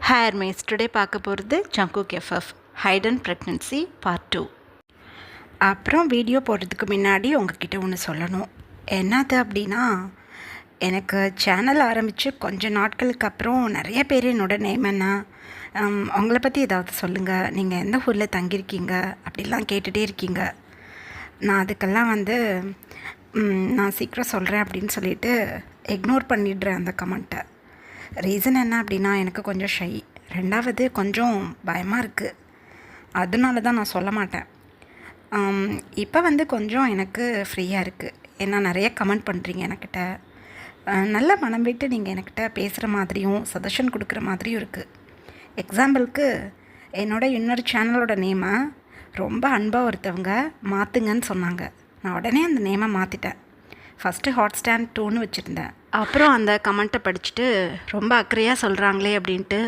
Hair maze today பார்க்க போகிறது Jungkook FF Hayden pregnancy part 2. அப்புறம் வீடியோ போடுறதுக்கு முன்னாடி உங்ககிட்ட ஒன்று சொல்லணும். என்னது அப்படின்னா, எனக்கு சேனல் ஆரம்பித்து கொஞ்சம் நாட்களுக்கு அப்புறம் நிறைய பேர் என்னோடய நேம் என்ன, உங்களை பற்றி ஏதாவது சொல்லுங்கள், நீங்கள் எந்த ஊரில் தங்கியிருக்கீங்க அப்படிலாம் கேட்டுகிட்டே இருக்கீங்க. நான் அதுக்கெல்லாம் நான் சீக்கிரம் சொல்கிறேன் அப்படின்னு சொல்லிட்டு இக்னோர் பண்ணிடுறேன் அந்த கமெண்ட்டை. ரீசன் என்ன அப்படின்னா, எனக்கு கொஞ்சம் ஷை, ரெண்டாவது கொஞ்சம் பயமாக இருக்குது. அதனால தான் நான் சொல்ல மாட்டேன். இப்போ கொஞ்சம் எனக்கு ஃப்ரீயாக இருக்குது. ஏன்னா நிறைய கமெண்ட் பண்ணுறீங்க என்கிட்ட, நல்ல மனம் விட்டு நீங்கள் என்கிட்ட பேசுகிற மாதிரியும் சஜஷன் கொடுக்குற மாதிரியும் இருக்குது. எக்ஸாம்பிளுக்கு என்னோடய இன்னொரு சேனலோட நேமை ரொம்ப அன்பாக ஒருத்தவங்க மாற்றுங்கன்னு சொன்னாங்க. நான் உடனே அந்த நேமை மாற்றிட்டேன். ஃபஸ்ட்டு ஹாட் ஸ்டாண்ட் 2ன்னு வச்சுருந்தேன். அப்புறம் அந்த கமெண்ட்டை படிச்சுட்டு ரொம்ப அக்கறையாக சொல்கிறாங்களே அப்படின்ட்டு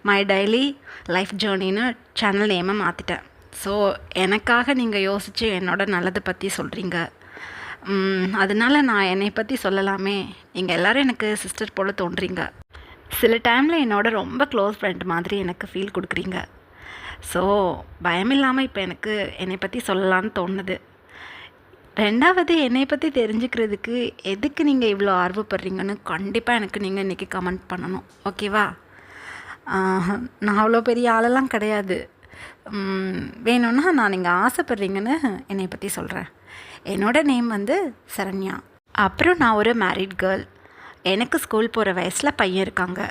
மை டெய்லி லைஃப் ஜேர்னின்னு சேனல் நேமை மாற்றிட்டேன். ஸோ எனக்காக நீங்கள் யோசித்து என்னோடய நல்லதை பற்றி சொல்கிறீங்க. அதனால் நான் என்னை பற்றி சொல்லலாமே. நீங்கள் எல்லோரும் எனக்கு சிஸ்டர் போல் தோன்றீங்க. சில டைமில் ரொம்ப க்ளோஸ் ஃப்ரெண்ட் மாதிரி எனக்கு ஃபீல் கொடுக்குறீங்க. ஸோ பயமில்லாமல் இப்போ எனக்கு என்னை பற்றி சொல்லலான்னு தோணுது. ரெண்டாவது, என்னை பற்றி தெரிஞ்சுக்கிறதுக்கு எதுக்கு நீங்கள் இவ்வளோ ஆர்வப்படுறீங்கன்னு கண்டிப்பாக எனக்கு நீங்கள் இன்றைக்கி கமெண்ட் பண்ணணும், ஓகேவா? நான் அவ்வளோ பெரிய ஆளெல்லாம் கிடையாது. வேணும்னா நான் நீங்கள் ஆசைப்படுறீங்கன்னு என்னை பற்றி சொல்கிறேன். என்னோடய நேம் சரண்யா. அப்புறம் நான் ஒரு மேரிட் கேர்ள். எனக்கு ஸ்கூல் போகிற வயசில் பையன் இருக்காங்க.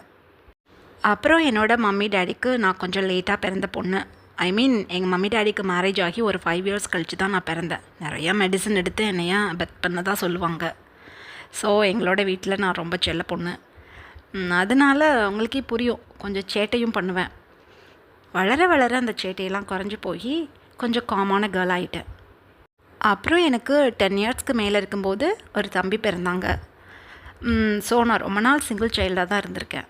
அப்புறம் என்னோடய மம்மி டேடிக்கு நான் கொஞ்சம் லேட்டாக பிறந்த பொண்ணு. எங்கள் மம்மி டேடிக்கு மேரேஜ் ஆகி ஒரு 5 years கழித்து தான் நான் பிறந்தேன். நிறையா மெடிசன் எடுத்து என்னையா பெத் பண்ண தான் சொல்லுவாங்க. ஸோ எங்களோட வீட்டில் நான் ரொம்ப செல்ல பொண்ணு. அதனால் உங்களுக்கே புரியும், கொஞ்சம் சேட்டையும் பண்ணுவேன். வளர வளர அந்த சேட்டையெல்லாம் குறைஞ்சி போய் கொஞ்சம் காமான கேர்ள் ஆகிட்டேன். அப்புறம் எனக்கு 10 yearsக்கு மேலே இருக்கும்போது ஒரு தம்பி பிறந்தாங்க. ஸோ நான் ரொம்ப நாள் சிங்கிள் சைல்டாக தான் இருந்திருக்கேன்.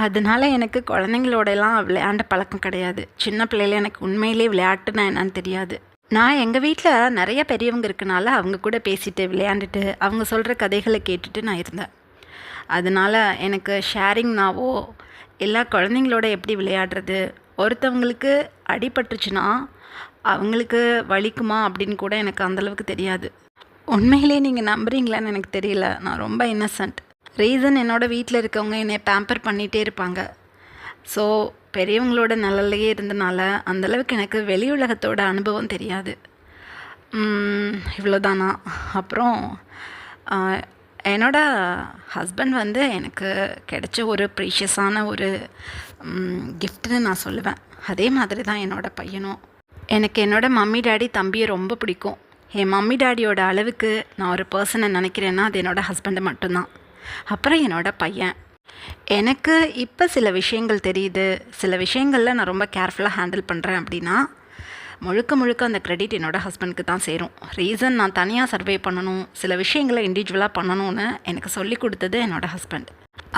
அதனால் எனக்கு குழந்தைங்களோடலாம் விளையாண்ட பழக்கம் கிடையாது. சின்ன பிள்ளையில எனக்கு உண்மையிலே விளையாட்டுனா என்னன்னு தெரியாது. நான் எங்கள் வீட்டில் நிறைய பெரியவங்க இருக்கனால அவங்க கூட பேசிட்டு விளையாண்டுட்டு அவங்க சொல்கிற கதைகளை கேட்டுட்டு நான் இருந்தேன். அதனால் எனக்கு ஷேரிங்னாவோ எல்லா குழந்தைங்களோட எப்படி விளையாடுறது, ஒருத்தவங்களுக்கு அடிபட்டுச்சுன்னா அவங்களுக்கு வலிக்குமா அப்படின்னு கூட எனக்கு அந்தளவுக்கு தெரியாது. உண்மையிலே நீங்கள் நம்புறீங்களான்னு எனக்கு தெரியல. நான் ரொம்ப இன்னசென்ட். ரீசன், என்னோடய வீட்டில் இருக்கவங்க என்னை பேம்பர் பண்ணிகிட்டே இருப்பாங்க. ஸோ பெரியவங்களோட நிழல்லையே இருந்தனால அந்தளவுக்கு எனக்கு வெளி உலகத்தோட அனுபவம் தெரியாது. இவ்வளோதானா? அப்புறம் என்னோடய ஹஸ்பண்ட் எனக்கு கிடைச்ச ஒரு ப்ரீஷியஸான ஒரு கிஃப்ட்னு நான் சொல்லுவேன். அதே மாதிரி தான் என்னோடய பையனும். எனக்கு என்னோடய மம்மி டேடி தம்பியை ரொம்ப பிடிக்கும். என் மம்மி டேடியோட அளவுக்கு நான் ஒரு பர்சனை நினைக்கிறேன்னா அது என்னோடய ஹஸ்பண்டை மட்டும்தான். அப்புறம் என்னோடய பையன். எனக்கு இப்போ சில விஷயங்கள் தெரியுது, சில விஷயங்களில் நான் ரொம்ப கேர்ஃபுல்லாக ஹேண்டில் பண்ணுறேன் அப்படின்னா முழுக்க அந்த க்ரெடிட் என்னோடய ஹஸ்பண்டுக்கு தான் சேரும். ரீசன், நான் தனியாக சர்வே பண்ணணும், சில விஷயங்களை இண்டிவிஜுவலாக பண்ணணும்னு எனக்கு சொல்லி கொடுத்தது என்னோடய ஹஸ்பண்ட்.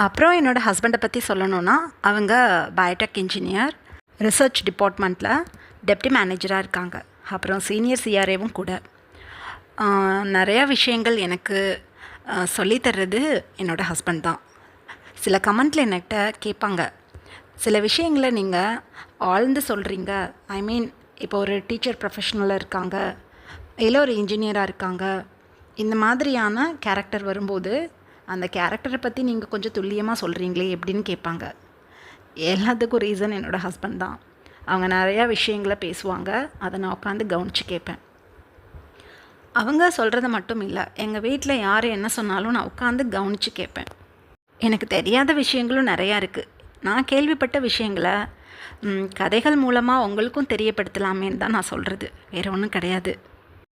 அப்புறம் என்னோடய ஹஸ்பண்டை பற்றி சொல்லணுன்னா, அவங்க பயோடெக் இன்ஜினியர், ரிசர்ச் டிபார்ட்மெண்ட்டில் டெப்டி மேனேஜராக இருக்காங்க. அப்புறம் சீனியர் சிஆர்ஏவும் கூட. நிறையா விஷயங்கள் எனக்கு சொல்லித்தர்றது என்னோடய ஹஸ்பண்ட் தான். சில கமெண்ட்டில் என்கிட்ட கேட்பாங்க, சில விஷயங்களை நீங்கள் ஆழ்ந்து சொல்கிறீங்க. இப்போ ஒரு டீச்சர் ப்ரொஃபஷனலாக இருக்காங்க, இல்லை ஒரு இன்ஜினியராக இருக்காங்க, இந்த மாதிரியான கேரக்டர் வரும்போது அந்த கேரக்டரை பற்றி நீங்கள் கொஞ்சம் துல்லியமாக சொல்கிறீங்களே எப்படின்னு கேட்பாங்க. எல்லாத்துக்கும் ரீசன் என்னோடய ஹஸ்பண்ட் தான். அவங்க நிறையா விஷயங்களை பேசுவாங்க, அதை நான் உட்காந்து கவனித்து கேட்பேன். அவங்க சொல்கிறது மட்டும் இல்லை, எங்கள் வீட்டில் யார் என்ன சொன்னாலும் நான் உட்காந்து கவனித்து கேட்பேன். எனக்கு தெரியாத விஷயங்களும் நிறையா இருக்குது. நான் கேள்விப்பட்ட விஷயங்களை கதைகள் மூலமாக உங்களுக்கும் தெரியப்படுத்தலாமேன்னு தான் நான் சொல்கிறது, வேறு ஒன்றும் கிடையாது.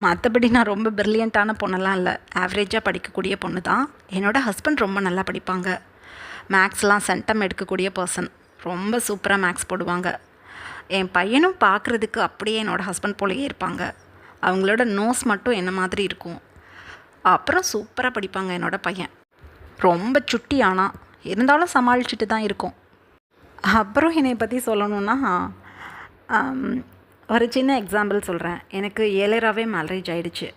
மற்றபடி நான் ரொம்ப பிரில்லியண்ட்டான பொண்ணெல்லாம் இல்லை, ஆவரேஜாக படிக்கக்கூடிய பொண்ணு தான். என்னோடய ஹஸ்பண்ட் ரொம்ப நல்லா படிப்பாங்க. மேக்ஸ்லாம் சென்டம் எடுக்கக்கூடிய பர்சன், ரொம்ப சூப்பராக மேக்ஸ் போடுவாங்க. என் பையனும் பார்க்குறதுக்கு அப்படியே என்னோடய ஹஸ்பண்ட் போலயே இருப்பாங்க. அவங்களோட நோஸ் மட்டும் என்ன மாதிரி இருக்கும். அப்புறம் சூப்பராக படிப்பாங்க என்னோடய பையன். ரொம்ப சுட்டி, ஆனால் இருந்தாலும் சமாளிச்சுட்டு தான் இருக்கும். அப்புறம் என்னை பற்றி சொல்லணுன்னா, ஒரு சின்ன எக்ஸாம்பிள் சொல்கிறேன். எனக்கு 7 மேரேஜ் ஆகிடுச்சு.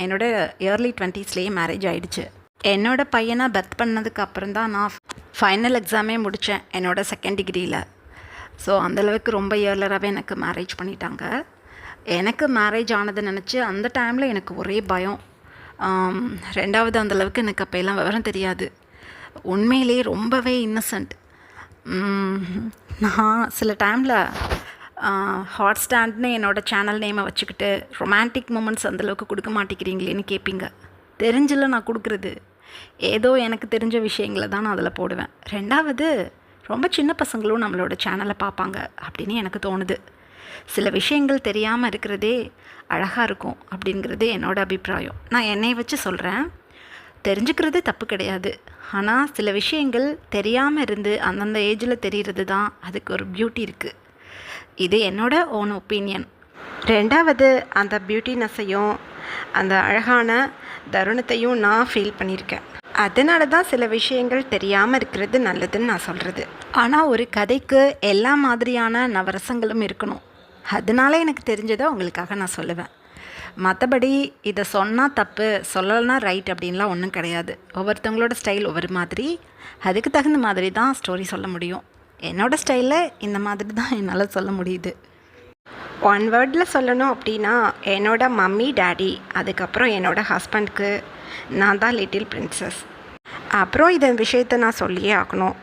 என்னோடய ஏர்லி 20sலேயே மேரேஜ் ஆகிடுச்சு. என்னோடய பையனை பெர்த் பண்ணதுக்கு அப்புறம் தான் நான் ஃபைனல் எக்ஸாமே முடித்தேன் என்னோடய செகண்ட் டிகிரியில். ஸோ அந்தளவுக்கு ரொம்ப இயர்லராகவே எனக்கு மேரேஜ் பண்ணிட்டாங்க. எனக்கு மேரேஜ் ஆனதை நினச்சி அந்த டைமில் எனக்கு ஒரே பயம். ரெண்டாவது அந்தளவுக்கு எனக்கு அப்போ எல்லாம் விவரம் தெரியாது. உண்மையிலே ரொம்பவே இன்னசென்ட். நான் சில டைமில் ஹாட் ஸ்டாண்ட்னு என்னோடய சேனல் நேமை வச்சுக்கிட்டு ரொமான்டிக் மூமெண்ட்ஸ் அந்தளவுக்கு கொடுக்க மாட்டேங்கிறீங்களேன்னு கேட்பீங்க. தெரிஞ்சில் நான் கொடுக்குறது ஏதோ எனக்கு தெரிஞ்ச விஷயங்களை தான் நான் அதில் போடுவேன். ரெண்டாவது, ரொம்ப சின்ன பசங்களும் நம்மளோட சேனலை பார்ப்பாங்க அப்படின்னு எனக்கு தோணுது. சில விஷயங்கள் தெரியாமல் இருக்கிறதே அழகாக இருக்கும் அப்படிங்கிறது என்னோடய அபிப்பிராயம். நான் என்னை வச்சு சொல்கிறேன், தெரிஞ்சுக்கிறது தப்பு கிடையாது. ஆனால் சில விஷயங்கள் தெரியாமல் இருந்து அந்தந்த ஏஜில் தெரிகிறது தான் அதுக்கு ஒரு பியூட்டி இருக்குது. இது என்னோட ஓன் ஒப்பீனியன். ரெண்டாவது, அந்த பியூட்டினஸையும் அந்த அழகான தருணத்தையும் நான் ஃபீல் பண்ணியிருக்கேன். அதனால தான் சில விஷயங்கள் தெரியாமல் இருக்கிறது நல்லதுன்னு நான் சொல்கிறது. ஆனால் ஒரு கதைக்கு எல்லா மாதிரியான நவரசங்களும் இருக்கணும். அதனால எனக்கு தெரிஞ்சதை உங்களுக்காக நான் சொல்லுவேன். மற்றபடி இதை சொன்னால் தப்பு, சொல்லலைன்னா ரைட் அப்படின்லாம் ஒன்றும் கிடையாது. ஒவ்வொருத்தவங்களோட ஸ்டைல் ஒவ்வொரு மாதிரி, அதுக்கு தகுந்த மாதிரி தான் ஸ்டோரி சொல்ல முடியும். என்னோடய ஸ்டைலில் இந்த மாதிரி தான் என்னால் சொல்ல முடியுது. ஒன் வேர்டில் சொல்லணும் அப்படின்னா என்னோடய மம்மி டேடி, அதுக்கப்புறம் என்னோடய ஹஸ்பண்ட்க்கு நான் தான் லிட்டில் பிரின்சஸ். அப்புறம் இதன் விஷயத்தை நான் சொல்லியே ஆகணும்.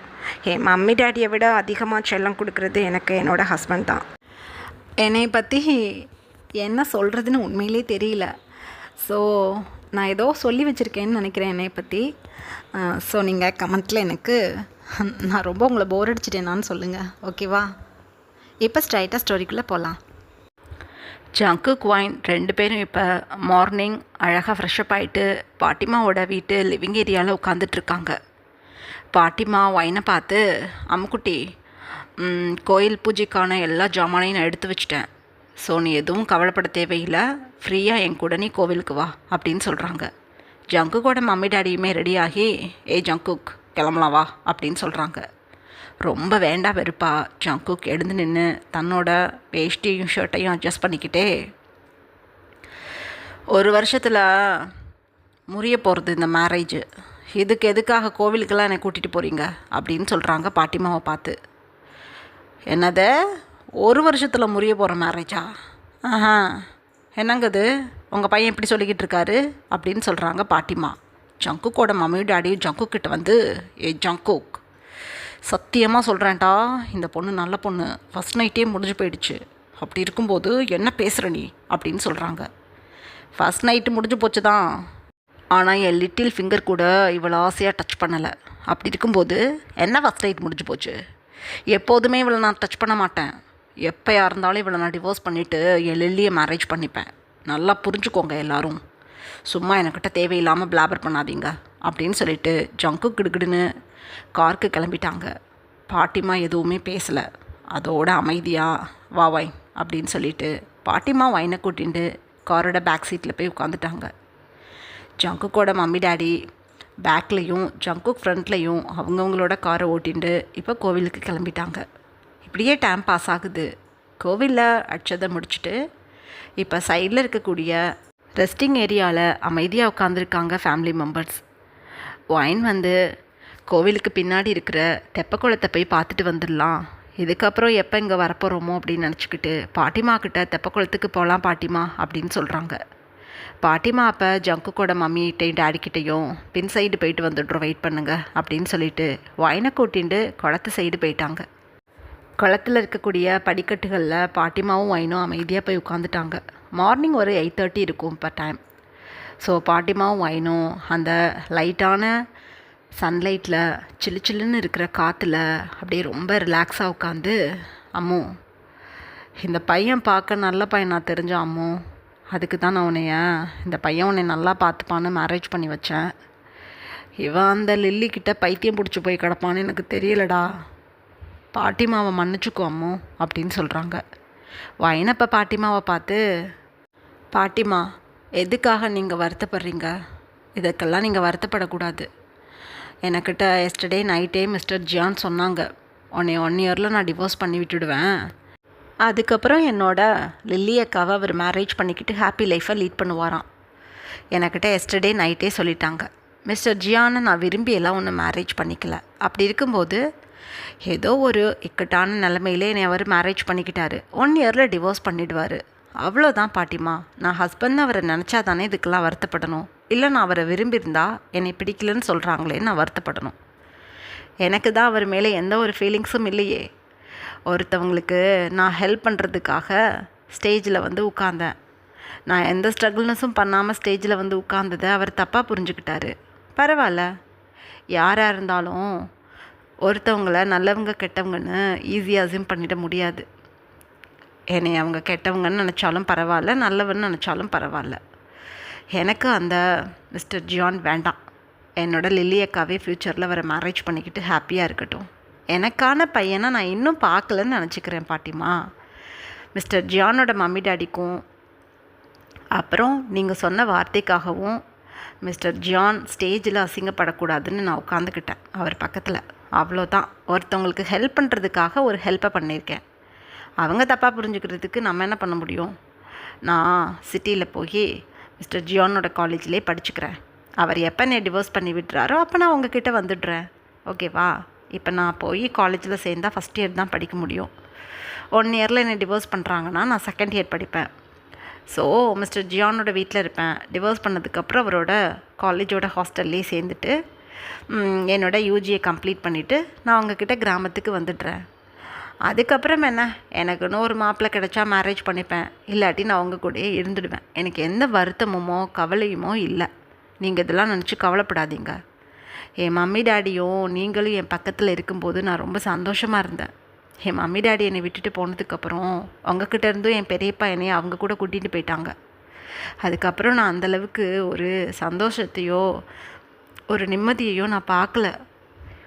என் மம்மி டேடியை விட அதிகமாக செல்லம் கொடுக்குறது எனக்கு என்னோடய ஹஸ்பண்ட் தான். என்னை பற்றி என்ன சொல்கிறதுன்னு உண்மையிலே தெரியல. ஸோ நான் ஏதோ சொல்லி வச்சுருக்கேன்னு நினைக்கிறேன் என்னை பற்றி. ஸோ நீங்கள் கமெண்ட்டில் எனக்கு நான் ரொம்ப உங்களை போர் அடிச்சிட்டேனான்னு சொல்லுங்கள், ஓகேவா? இப்போ ஸ்ட்ரைட்டாக ஸ்டோரிக்குள்ளே போகலாம். ஜங்குக் வைன் 2 பேரும் இப்போ மார்னிங் அழகாக ஃப்ரெஷ்அப் ஆகிட்டு பாட்டிமாவோட வீட்டு லிவிங் ஏரியாவில் உட்காந்துட்ருக்காங்க. பாட்டிமா வைனை பார்த்து, அம்முக்குட்டி, கோயில் பூஜைக்கான எல்லா ஜாமானையும் நான் எடுத்து வச்சிட்டேன். ஸோ நீ எதுவும் கவலைப்பட தேவையில்லை, ஃப்ரீயாக என் கூட நீ கோவிலுக்கு வா அப்படின்னு சொல்கிறாங்க. ஜங்குக்கோட மம்மி டேடியுமே ரெடியாகி, ஜங்குக் கிளம்பலாம் வா அப்படின்னு சொல்கிறாங்க. ரொம்ப வேண்டா வெறுப்பா ஜங்குக் எழுந்து நின்று தன்னோட வேஷ்டியும் ஷர்ட்டையும் அட்ஜஸ்ட் பண்ணிக்கிட்டே, ஒரு வருஷத்தில் முறிய போகிறது இந்த மேரேஜ், இதுக்கு எதுக்காக கோவிலுக்கெல்லாம் என்னை கூட்டிகிட்டு போகிறீங்க அப்படின்னு சொல்கிறாங்க பாட்டிமாவை பார்த்து. என்னது, ஒரு வருஷத்தில் முறிய போகிற மேரேஜா? என்னங்க இது, உங்கள் பையன் எப்படி சொல்லிக்கிட்டு இருக்காரு அப்படின்னு சொல்கிறாங்க பாட்டிமா. ஜங்குக்கோட மம்மியும் டேடியும் ஜங்குக் கிட்ட வந்து, ஜங்குக், சத்தியமாக சொல்கிறேன்டா, இந்த பொண்ணு நல்ல பொண்ணு, ஃபஸ்ட் நைட்டே முடிஞ்சு போயிடுச்சு, அப்படி இருக்கும்போது என்ன பேசுகிற நீ அப்படின்னு சொல்கிறாங்க. ஃபஸ்ட் நைட்டு முடிஞ்சு போச்சு தான், ஆனால் என் லிட்டில் ஃபிங்கர் கூட இவ்வளோ ஆசையாக டச் பண்ணலை. அப்படி இருக்கும்போது என்ன ஃபஸ்ட் நைட் முடிஞ்சு போச்சு? எப்போதுமே இவளை நான் டச் பண்ண மாட்டேன். எப்போயா இருந்தாலும் இவளை நான் டிவோர்ஸ் பண்ணிவிட்டு என் லில்லியை மேரேஜ் பண்ணிப்பேன். நல்லா புரிஞ்சுக்கோங்க எல்லோரும், சும்மா என்கிட்ட தேவையில்லாமல் பிளாபர் பண்ணாதீங்க அப்படின்னு சொல்லிட்டு ஜங்குக் கிடுகிடுன்னு காருக்கு கிளம்பிட்டாங்க. பாட்டிமா எதுவுமே பேசலை, அதோட அமைதியாக வா வைன் அப்படின்னு சொல்லிட்டு பாட்டிமா வைனை கூட்டிகிட்டு காரோட பேக் சீட்டில் போய் உட்காந்துட்டாங்க. ஜங்குக்கோட மம்மி டேடி பேக்லேயும் ஜங்குக் ஃப்ரண்ட்லேயும் அவங்கவுங்களோட காரை ஓட்டிட்டு இப்போ கோவிலுக்கு கிளம்பிட்டாங்க. இப்படியே டைம் பாஸ் ஆகுது. கோவிலில் அடிச்சதை முடிச்சுட்டு இப்போ சைடில் இருக்கக்கூடிய ரெஸ்டிங் ஏரியாவில் அமைதியாக உட்காந்துருக்காங்க ஃபேமிலி மெம்பர்ஸ். வைன் வந்து, கோவிலுக்கு பின்னாடி இருக்கிற தெப்பக்குளத்தை போய் பார்த்துட்டு வந்துடலாம், இதுக்கப்புறம் எப்போ இங்கே வரப்போகிறோமோ அப்படின்னு நினச்சிக்கிட்டு பாட்டிமா கிட்ட தெப்பக்குளத்துக்கு போகலாம் பாட்டிமா அப்படின்னு சொல்கிறாங்க. பாட்டிமா அப்போ ஜங்குக்கோட மம்மிகிட்டையும் டேடிக்கிட்டையும் பின் சைடு போயிட்டு வந்துடுறோம், வெயிட் பண்ணுங்க அப்படின்னு சொல்லிட்டு வைனை கூட்டிட்டு குளத்து சைடு போயிட்டாங்க. குளத்தில் இருக்கக்கூடிய படிக்கட்டுகளில் பாட்டிமாவும் வைனும் அமைதியாக போய் உட்காந்துட்டாங்க. மார்னிங் ஒரு 8:30 இருக்கும் இப்போ டைம். ஸோ பாட்டிமாவும் வைனும் அந்த லைட்டான சன்லைட்டில் சில்லு சில்லுன்னு இருக்கிற காற்றுல அப்படியே ரொம்ப ரிலாக்ஸாக உட்காந்து, அம்மு, இந்த பையன் பார்க்க நல்ல பையனா தெரிஞ்ச அம்மு, அதுக்கு தான் நான் இந்த பையன் உன்னை நல்லா பார்த்துப்பான்னு மேரேஜ் பண்ணி வச்சேன். இவன் அந்த லில்லிக்கிட்ட பைத்தியம் பிடிச்சி போய் கிடப்பான்னு எனக்கு தெரியலடா, பாட்டிமாவை மன்னிச்சுக்கோ அம்மு அப்படின்னு சொல்கிறாங்க. வைனப்போ பாட்டிமாவை பார்த்து, பாட்டிமா, எதுக்காக நீங்கள் வருத்தப்படுறீங்க? இதுக்கெல்லாம் நீங்கள் வருத்தப்படக்கூடாது. எனக்கிட்ட எஸ்டர்டே நைட்டே மிஸ்டர் ஜியான் சொன்னாங்க, உன்னை 1 இயரில் நான் டிவோர்ஸ் பண்ணி விட்டுடுவேன், அதுக்கப்புறம் என்னோட லில்லி அக்காவை அவர் மேரேஜ் பண்ணிக்கிட்டு ஹாப்பி லைஃப்பை லீட் பண்ணுவாராம். எனக்கிட்ட எஸ்டர்டே நைட்டே சொல்லிட்டாங்க. மிஸ்டர் ஜியானை நான் விரும்பி எல்லாம் ஒன்று மேரேஜ் பண்ணிக்கல. அப்படி இருக்கும்போது ஏதோ ஒரு இக்கட்டான நிலமையிலே என்னை அவர் மேரேஜ் பண்ணிக்கிட்டாரு. 1 இயரில் டிவோர்ஸ் பண்ணிவிடுவார். அவ்வளோதான் பாட்டிமா. நான் ஹஸ்பண்ட் அவரை நினச்சா தானே இதுக்கெல்லாம் வருத்தப்படணும். இல்லை நான் அவரை விரும்பியிருந்தா என்னை பிடிக்கலன்னு சொல்கிறாங்களேன்னு நான் வருத்தப்படணும். எனக்கு தான் அவர் மேலே எந்த ஒரு ஃபீலிங்ஸும் இல்லையே. ஒருத்தவங்களுக்கு நான் ஹெல்ப் பண்ணுறதுக்காக ஸ்டேஜில் வந்து உட்கார்ந்தேன். நான் எந்த ஸ்ட்ரகிள்னஸும் பண்ணாமல் ஸ்டேஜில் வந்து உட்கார்ந்ததை அவர் தப்பாக புரிஞ்சுக்கிட்டாரு. பரவாயில்ல, யாராக இருந்தாலும் ஒருத்தவங்கள நல்லவங்க கெட்டவங்கன்னு ஈஸியாக அசியூம் பண்ணிட முடியாது. என்னை அவங்க கெட்டவங்கன்னு நினச்சாலும் பரவாயில்ல, நல்லவன்னு நினச்சாலும் பரவாயில்ல. எனக்கு அந்த மிஸ்டர் ஜியான் வேண்டாம். என்னோட லில்லி அக்காவே ஃப்யூச்சரில் வர மேரேஜ் பண்ணிக்கிட்டு ஹாப்பியாக இருக்கட்டும். எனக்கான பையனை நான் இன்னும் பார்க்கலன்னு நினச்சிக்கிறேன் பாட்டிமா. மிஸ்டர் ஜியானோட மம்மி டாடிக்கும் அப்புறம் நீங்கள் சொன்ன வார்த்தைக்காகவும் மிஸ்டர் ஜியான் ஸ்டேஜில் அசிங்கப்படக்கூடாதுன்னு நான் உட்காந்துக்கிட்டேன் அவர் பக்கத்தில். அவ்வளோதான். ஒருத்தவங்களுக்கு ஹெல்ப் பண்ணுறதுக்காக ஒரு ஹெல்ப்பை பண்ணியிருக்கேன். அவங்க தப்பாக புரிஞ்சுக்கிறதுக்கு நம்ம என்ன பண்ண முடியும்? நான் சிட்டியில் போய் மிஸ்டர் ஜியானோட காலேஜ்லேயே படிச்சுக்கிறேன். அவர் எப்போ என்னை டிவோர்ஸ் பண்ணி விட்டுறாரோ அப்போ நான் உங்ககிட்ட வந்துடுறேன். ஓகேவா? இப்போ நான் போய் காலேஜில் சேர்ந்தால் ஃபஸ்ட் இயர் தான் படிக்க முடியும். 1 இயரில் என்னை டிவோர்ஸ் பண்ணுறாங்கன்னா நான் 2nd இயர் படிப்பேன். ஸோ மிஸ்டர் ஜியானோட வீட்டில் இருப்பேன். டிவோர்ஸ் பண்ணதுக்கப்புறம் அவரோட காலேஜோட ஹாஸ்டல்லே சேர்ந்துட்டு என்னோட யூஜியை கம்ப்ளீட் பண்ணிவிட்டு நான் உங்ககிட்ட கிராமத்துக்கு வந்துடுறேன். அதுக்கப்புறம் என்ன, எனக்குன்னு ஒரு மாப்பிள்ளை கிடச்சா மேரேஜ் பண்ணிப்பேன். இல்லாட்டி நான் அவங்க கூடயே இருந்துடுவேன். எனக்கு எந்த வருத்தமுமோ கவலையுமோ இல்லை. நீங்கள் இதெல்லாம் நினச்சி கவலைப்படாதீங்க. என் மம்மி டாடியும் நீங்களும் என் பக்கத்தில் இருக்கும்போது நான் ரொம்ப சந்தோஷமாக இருந்தேன். என் மம்மி டாடி என்னை விட்டுட்டு போனதுக்கப்புறம் அவங்கக்கிட்ட இருந்தும் என் பெரியப்பா என்னை அவங்க கூட கூட்டிகிட்டு போயிட்டாங்க. அதுக்கப்புறம் நான் அந்தளவுக்கு ஒரு சந்தோஷத்தையோ ஒரு நிம்மதியையோ நான் பார்க்கல.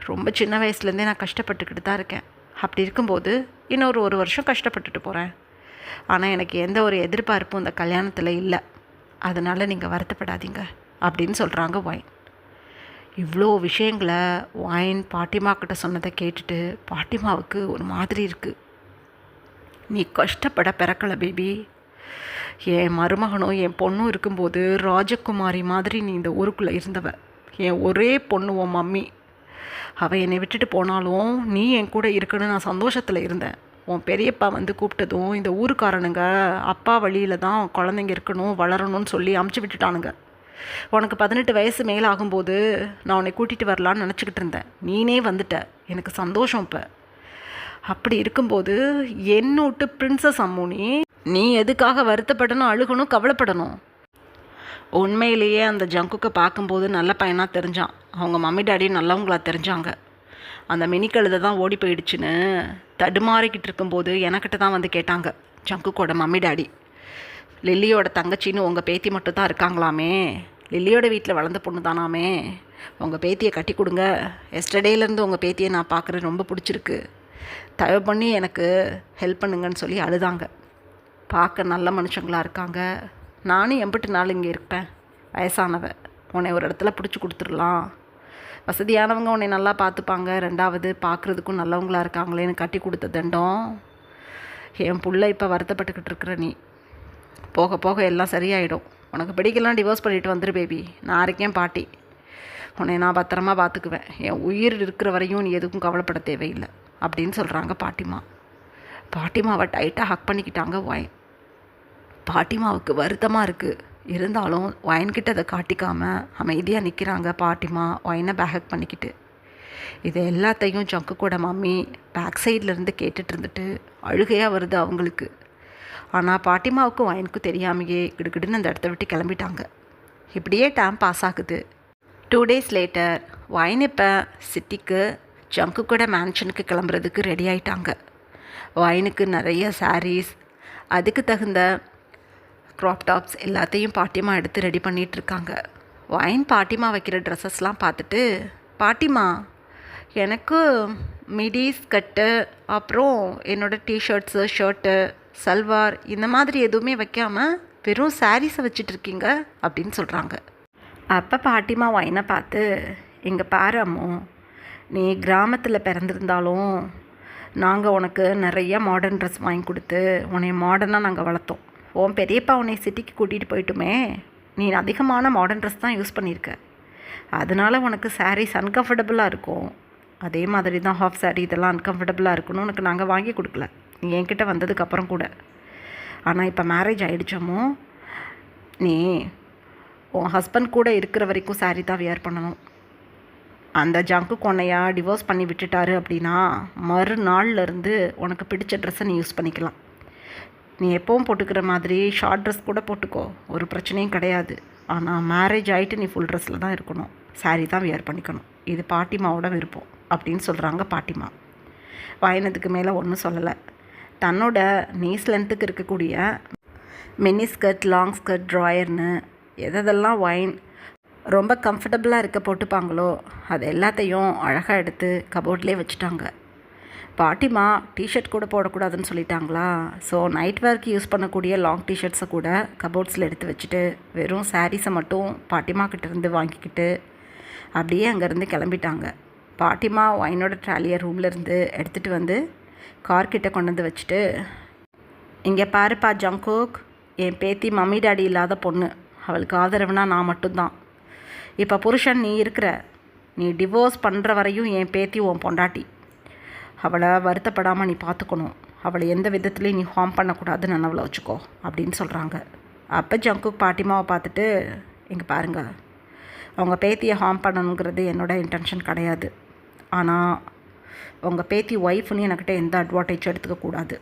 ரொம்ப சின்ன வயசுலேருந்தே நான் கஷ்டப்பட்டுக்கிட்டு தான் இருக்கேன். அப்படி இருக்கும்போது இன்னொரு 1 வருஷம் கஷ்டப்பட்டுட்டு போகிறேன். ஆனால் எனக்கு எந்த ஒரு எதிர்பார்ப்பும் இந்த கல்யாணத்தில் இல்லை. அதனால் நீங்கள் வருத்தப்படாதீங்க அப்படின்னு சொல்கிறாங்க ஒயின். இவ்வளோ விஷயங்களை ஒயின் பாட்டிமா கிட்ட சொன்னதை கேட்டுட்டு பாட்டிமாவுக்கு ஒரு மாதிரி இருக்குது. நீ கஷ்டப்பட பிறக்கலை பேபி. என் மருமகனும் என் பொண்ணும் இருக்கும்போது ராஜகுமாரி மாதிரி நீ இந்த ஊருக்குள்ளே இருந்தவ. என் ஒரே பொண்ணு உன் மம்மி. அவள் என்னை விட்டுட்டு போனாலும் நீ என் கூட இருக்குன்னு நான் சந்தோஷத்தில் இருந்தேன். உன் பெரியப்பா வந்து கூப்பிட்டதும் இந்த ஊருக்காரனுங்க அப்பா வழியில் தான் குழந்தைங்க இருக்கணும் வளரணும்னு சொல்லி அமுச்சு விட்டுட்டானுங்க. உனக்கு 18 வயசு மேலே ஆகும்போது நான் உன்னை கூட்டிகிட்டு வரலான்னு நினச்சிக்கிட்டு இருந்தேன். நீனே வந்துட்ட. எனக்கு சந்தோஷம். இப்போ அப்படி இருக்கும்போது என்னோட்டு பிரின்சஸ் அம்மூனி நீ எதுக்காக வருத்தப்படணும், அழுகணும், கவலைப்படணும்? உண்மையிலேயே அந்த ஜங்குக்கை பார்க்கும்போது நல்ல பையனாக தெரிஞ்சான். அவங்க மம்மி டாடியும் நல்லவங்களா தெரிஞ்சாங்க. அந்த மினி கழுதை தான் ஓடி போயிடுச்சுன்னு தடுமாறிக்கிட்டு இருக்கும்போது எனக்கிட்ட தான் வந்து கேட்டாங்க ஜங்குக்கோட மம்மி டாடி. லில்லியோட தங்கச்சின்னு உங்கள் பேத்தி மட்டும் தான் இருக்காங்களாமே, லில்லியோட வீட்டில் வளர்ந்த பொண்ணு தானாமே, உங்கள் பேத்தியை கட்டி கொடுங்க. எஸ்டர்டேலேருந்து உங்கள் பேத்தியை நான் பார்க்குறேன், ரொம்ப பிடிச்சிருக்கு, தயவு பண்ணி எனக்கு ஹெல்ப் பண்ணுங்கன்னு சொல்லி அழுதாங்க. பார்க்க நல்ல மனுஷங்களாக இருக்காங்க. நானும் எம்பிட்டு நாள் இங்கே இருப்பேன், வயசானவ, உன்னை ஒரு இடத்துல பிடிச்சி கொடுத்துடலாம், வசதியானவங்க உன்னை நல்லா பார்த்துப்பாங்க, 2வது பார்க்குறதுக்கும் நல்லவங்களாக இருக்காங்களேன்னு கட்டி கொடுத்த தண்டம் என் புள்ள இப்போ வருத்தப்பட்டுக்கிட்டு இருக்கிற நீ. போக போக எல்லாம் சரியாயிடும். உனக்கு பிடிக்கலாம் டிவோர்ஸ் பண்ணிவிட்டு வந்துரு பேபி. நான் இருக்கேன் பாட்டி. உன்னை நான் பத்திரமா பார்த்துக்குவேன். என் உயிர் இருக்கிற வரையும் நீ எதுக்கும் கவலைப்பட தேவையில்லை அப்படின்னு சொல்கிறாங்க பாட்டிமா. பாட்டிமாவை டைட்டாக ஹக் பண்ணிக்கிட்டாங்க ஒயின். பாட்டிமாவுக்கு வருத்தமாக இருக்குது. இருந்தாலும் ஒயின்கிட்ட அதை காட்டிக்காமல் அமைதியாக நிற்கிறாங்க பாட்டிமா ஒயினை பேக் பண்ணிக்கிட்டு. இது எல்லாத்தையும் ஜங்கு கூட மம்மி பேக் சைட்லேருந்து கேட்டுட்டு இருந்துட்டு அழுகையாக வருது அவங்களுக்கு. ஆனால் பாட்டிமாவுக்கும் ஒயினுக்கும் தெரியாமையே கிடுகிடுன்னு அந்த இடத்த விட்டு கிளம்பிட்டாங்க. இப்படியே டைம் பாஸ் ஆகுது. 2 days லேட்டர் ஒயின் இப்போ சிட்டிக்கு ஜங்கு கூட மேன்ஷனுக்கு கிளம்புறதுக்கு ரெடி ஆகிட்டாங்க. ஒயினுக்கு நிறைய சாரீஸ், அதுக்கு தகுந்த க்ராப் டாப்ஸ் எல்லாத்தையும் பாட்டிமா எடுத்து ரெடி பண்ணிகிட்ருக்காங்க. ஒயின் பாட்டிமா வைக்கிற ட்ரெஸ்ஸஸ்லாம் பார்த்துட்டு, பாட்டிமா எனக்கு மிடிஸ் கட்டு, அப்புறம் என்னோடய டிஷர்ட்ஸு, ஷர்ட்டு, சல்வார் இந்த மாதிரி எதுவுமே வைக்காமல் வெறும் சாரீஸை வச்சிட்ருக்கீங்க அப்படின்னு சொல்கிறாங்க. அப்போ பாட்டிமா ஒயினை பார்த்து, இங்கே பாரு அம்மு, நீ கிராமத்தில் பிறந்திருந்தாலும் நாங்கள் உனக்கு நிறைய மாடர்ன் ட்ரெஸ் வாங்கி கொடுத்து உன்னை மாடர்னாக நாங்கள் வளர்த்தோம். உன் பெரியப்பா உன்னை சிட்டிக்கு கூட்டிகிட்டு போயிட்டுமே, நீ அதிகமான மாடர்ன் ட்ரெஸ் தான் யூஸ் பண்ணியிருக்க. அதனால் உனக்கு சாரீஸ் அன்கம்ஃபர்டபுளாக இருக்கும். அதே மாதிரி தான் ஹாஃப் சாரீ இதெல்லாம் அன்கம்ஃபர்டபுளாக இருக்குன்னு உனக்கு நாங்கள் வாங்கி கொடுக்கல, நீ என்கிட்ட வந்ததுக்கப்புறம் கூட. ஆனால் இப்போ மேரேஜ் ஆகிடுச்சோமோ, நீ உன் ஹஸ்பண்ட் கூட இருக்கிற வரைக்கும் சாரீ தான் வியர் பண்ணணும். அந்த ஜங்கு கொன்னையா டிவோர்ஸ் பண்ணி விட்டுட்டாரு அப்படின்னா மறுநாள்லேருந்து உனக்கு பிடிச்ச ட்ரெஸ்ஸை நீ யூஸ் பண்ணிக்கலாம். நீ எப்போவும் போட்டுக்கிற மாதிரி ஷார்ட் ட்ரெஸ் கூட போட்டுக்கோ, ஒரு பிரச்சனையும் கிடையாது. ஆனால் மேரேஜ் ஆகிட்டு நீ ஃபுல் ட்ரெஸ்ஸில் தான் இருக்கணும், சாரீ தான் வியர் பண்ணிக்கணும். இது பாட்டிமாவோட விருப்பம் அப்படின்னு சொல்கிறாங்க பாட்டிமா. வாயினதுக்கு மேலே ஒன்றும் சொல்லலை. தன்னோட நீஸ் லென்த்துக்கு இருக்கக்கூடிய மினி ஸ்கர்ட், லாங் ஸ்கர்ட், ட்ராயர்னு எதெல்லாம் வைன் ரொம்ப கம்ஃபர்டபுளாக இருக்க போட்டுப்பாங்களோ அது எல்லாத்தையும் அழகாக எடுத்து கபோர்ட்லேயே வச்சுட்டாங்க. பாட்டிமா டிஷர்ட் கூட போடக்கூடாதுன்னு சொல்லிட்டாங்களா, ஸோ நைட் வேர்க்கு யூஸ் பண்ணக்கூடிய லாங் டிஷர்ட்ஸை கூட கபோர்ட்ஸில் எடுத்து வச்சுட்டு வெறும் சாரீஸை மட்டும் பாட்டிமா கிட்டேருந்து வாங்கிக்கிட்டு அப்படியே அங்கேருந்து கிளம்பிட்டாங்க. பாட்டிமா ஒயினோட ட்ராலியை ரூம்லேருந்து எடுத்துகிட்டு வந்து கார்கிட்ட கொண்டு வந்து வச்சுட்டு, இங்கே பாருப்பா ஜங்கோக், என் பேத்தி மம்மி டாடி இல்லாத பொண்ணு, அவளுக்கு ஆதரவுனா நான் மட்டும்தான். இப்போ புருஷன் நீ இருக்கிற, நீ டிவோர்ஸ் பண்ணுற வரையும் என் பேத்தி உன் பொண்டாட்டி. அவளை வருத்தப்படாமல் நீ பார்த்துக்கணும், அவளை எந்த விதத்துலேயும் நீ ஹார்ம் பண்ணக்கூடாதுன்னு நினைவில் வச்சுக்கோ அப்படின்னு சொல்கிறாங்க. அப்போ ஜங்குக் பாட்டிமாவை பார்த்துட்டு, இங்கே பாருங்கள், அவங்க பேத்தியை ஹார்ம் பண்ணணுங்கிறது என்னோடய இன்டென்ஷன் கிடையாது. ஆனால் உங்கள் பேத்தி ஒய்ஃப்னு என்கிட்ட எந்த அட்வான்டேஜும் எடுத்துக்கக்கூடாது.